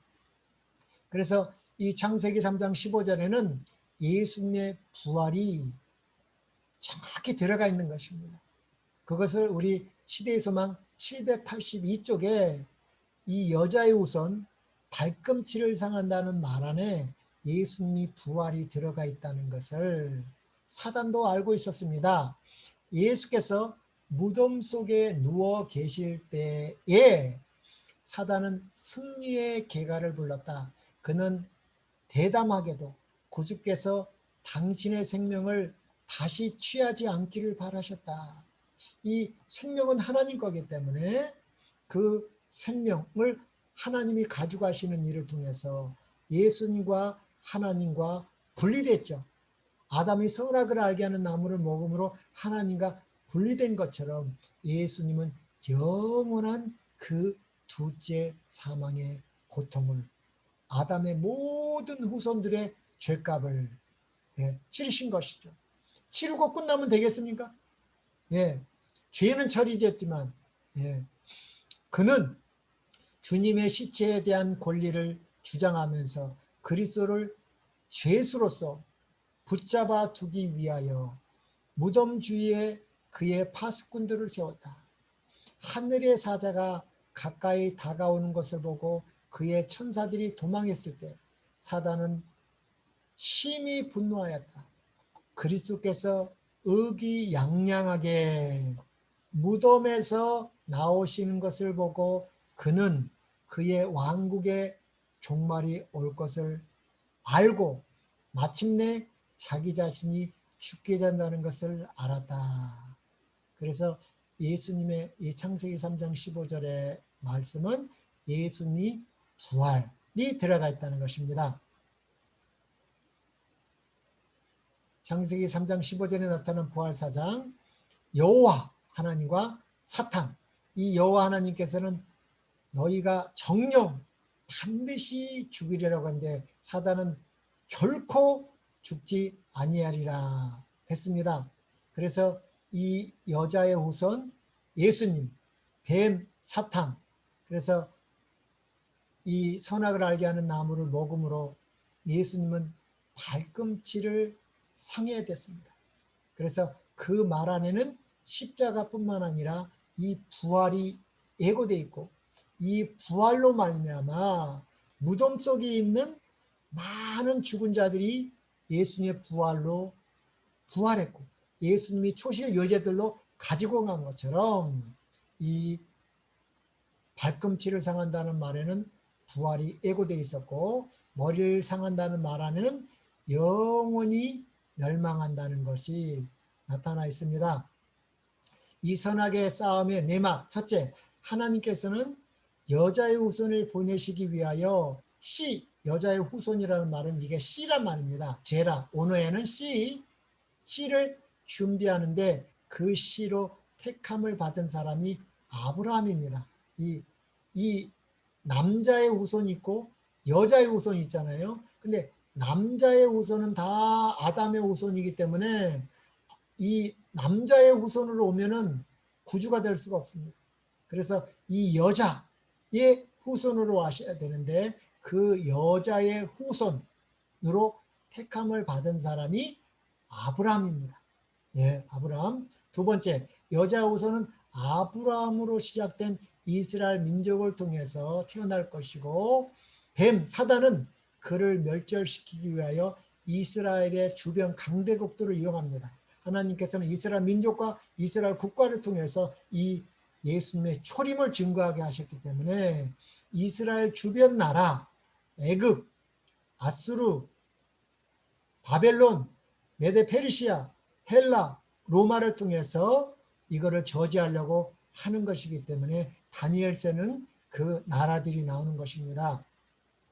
그래서 이 창세기 3장 15절에는 예수님의 부활이 정확히 들어가 있는 것입니다. 그것을 우리 시대의 소망 782쪽에 이 여자의 후손 발꿈치를 상한다는 말 안에 예수님이 부활이 들어가 있다는 것을 사단도 알고 있었습니다. 예수께서 무덤 속에 누워 계실 때에 사단은 승리의 계가를 불렀다. 그는 대담하게도 구주께서 당신의 생명을 다시 취하지 않기를 바라셨다. 이 생명은 하나님 거기 때문에 그 생명을 하나님이 가져가시는 일을 통해서 예수님과 하나님과 분리됐죠. 아담이 선악을 알게 하는 나무를 먹음으로 하나님과 분리된 것처럼 예수님은 영원한 그 둘째 사망의 고통을 아담의 모든 후손들의 죄값을 치르신 것이죠. 치르고 끝나면 되겠습니까? 죄는 처리됐지만 그는 주님의 시체에 대한 권리를 주장하면서 그리스도를 죄수로서 붙잡아 두기 위하여 무덤 주위에 그의 파수꾼들을 세웠다. 하늘의 사자가 가까이 다가오는 것을 보고 그의 천사들이 도망했을 때 사단은 심히 분노하였다. 그리스도께서 의기양양하게 무덤에서 나오시는 것을 보고 그는 그의 왕국의 종말이 올 것을 알고 마침내 자기 자신이 죽게 된다는 것을 알았다. 그래서 예수님의 이 창세기 3장 15절의 말씀은 예수님이 부활이 들어가 있다는 것입니다. 창세기 3장 15절에 나타난 부활사장, 여호와 하나님과 사탄, 이 여호와 하나님께서는 너희가 정령 반드시 죽이리라고 하는데 사단은 결코 죽지 아니하리라 했습니다. 그래서 이 여자의 후손 예수님, 뱀, 사탄, 그래서 이 선악을 알게 하는 나무를 먹음으로 예수님은 발꿈치를 상해야 됐습니다. 그래서 그 말 안에는 십자가뿐만 아니라 이 부활이 예고되어 있고 이 부활로 말미암아 무덤 속에 있는 많은 죽은 자들이 예수님의 부활로 부활했고 예수님이 초실 여자들로 가지고 간 것처럼 이 발꿈치를 상한다는 말에는 부활이 예고되어 있었고 머리를 상한다는 말 안에는 영원히 멸망한다는 것이 나타나 있습니다. 이 선악의 싸움의 내막 첫째, 하나님께서는 여자의 후손을 보내시기 위하여 여자의 후손이라는 말은 이게 씨란 말입니다. 제라, 원어에는 씨를 준비하는데 그 씨로 택함을 받은 사람이 아브라함입니다. 이 남자의 후손이 있고 여자의 후손이 있잖아요. 근데 남자의 후손은 다 아담의 후손이기 때문에 이 남자의 후손으로 오면은 구주가 될 수가 없습니다. 그래서 이 여자의 후손으로 와셔야 되는데 그 여자의 후손으로 택함을 받은 사람이 아브라함입니다. 아브라함. 두 번째, 여자 후손은 아브라함으로 시작된 이스라엘 민족을 통해서 태어날 것이고 뱀 사단은 그를 멸절시키기 위하여 이스라엘의 주변 강대국들을 이용합니다. 하나님께서는 이스라엘 민족과 이스라엘 국가를 통해서 이 예수님의 초림을 증거하게 하셨기 때문에 이스라엘 주변 나라, 애굽, 아수르, 바벨론, 메데 페르시아, 헬라, 로마를 통해서 이거를 저지하려고 하는 것이기 때문에 다니엘서는 그 나라들이 나오는 것입니다.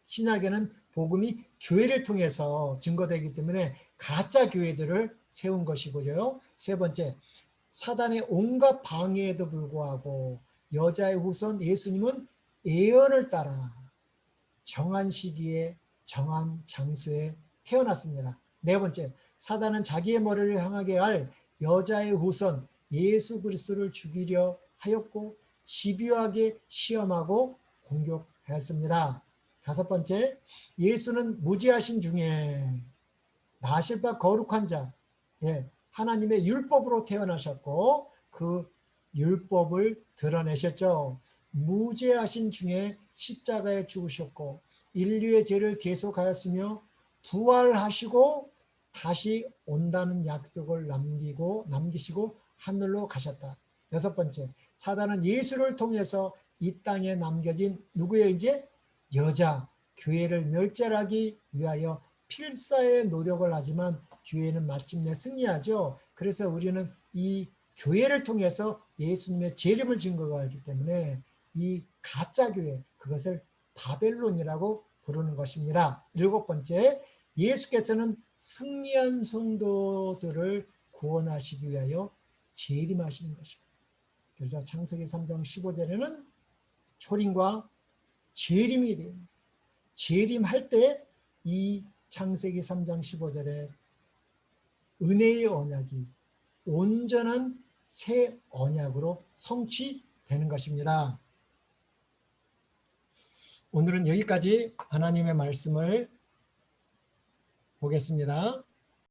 신약에는 복음이 교회를 통해서 증거되기 때문에 가짜 교회들을 세운 것이고요. 세 번째, 사단의 온갖 방해에도 불구하고 여자의 후손 예수님은 예언을 따라 정한 시기에 정한 장소에 태어났습니다. 네 번째, 사단은 자기의 머리를 향하게 할 여자의 후손 예수 그리스도를 죽이려 하였고 집요하게 시험하고 공격하였습니다. 다섯 번째, 예수는 무지하신 중에 나실 바 거룩한 자, 하나님의 율법으로 태어나셨고 그 율법을 드러내셨죠. 무죄하신 중에 십자가에 죽으셨고 인류의 죄를 대속하였으며 부활하시고 다시 온다는 약속을 남기시고 하늘로 가셨다. 여섯 번째, 사단은 예수를 통해서 이 땅에 남겨진 누구의 이제 여자 교회를 멸절하기 위하여 필사의 노력을 하지만 교회는 마침내 승리하죠. 그래서 우리는 이 교회를 통해서 예수님의 재림을 증거하기 때문에 이 가짜 교회, 그것을 바벨론이라고 부르는 것입니다. 일곱 번째, 예수께서는 승리한 성도들을 구원하시기 위하여 재림하시는 것입니다. 그래서 창세기 3장 15절에는 초림과 재림이 됩니다. 재림할 때 이 창세기 3장 15절에 은혜의 언약이 온전한 새 언약으로 성취되는 것입니다. 오늘은 여기까지 하나님의 말씀을 보겠습니다.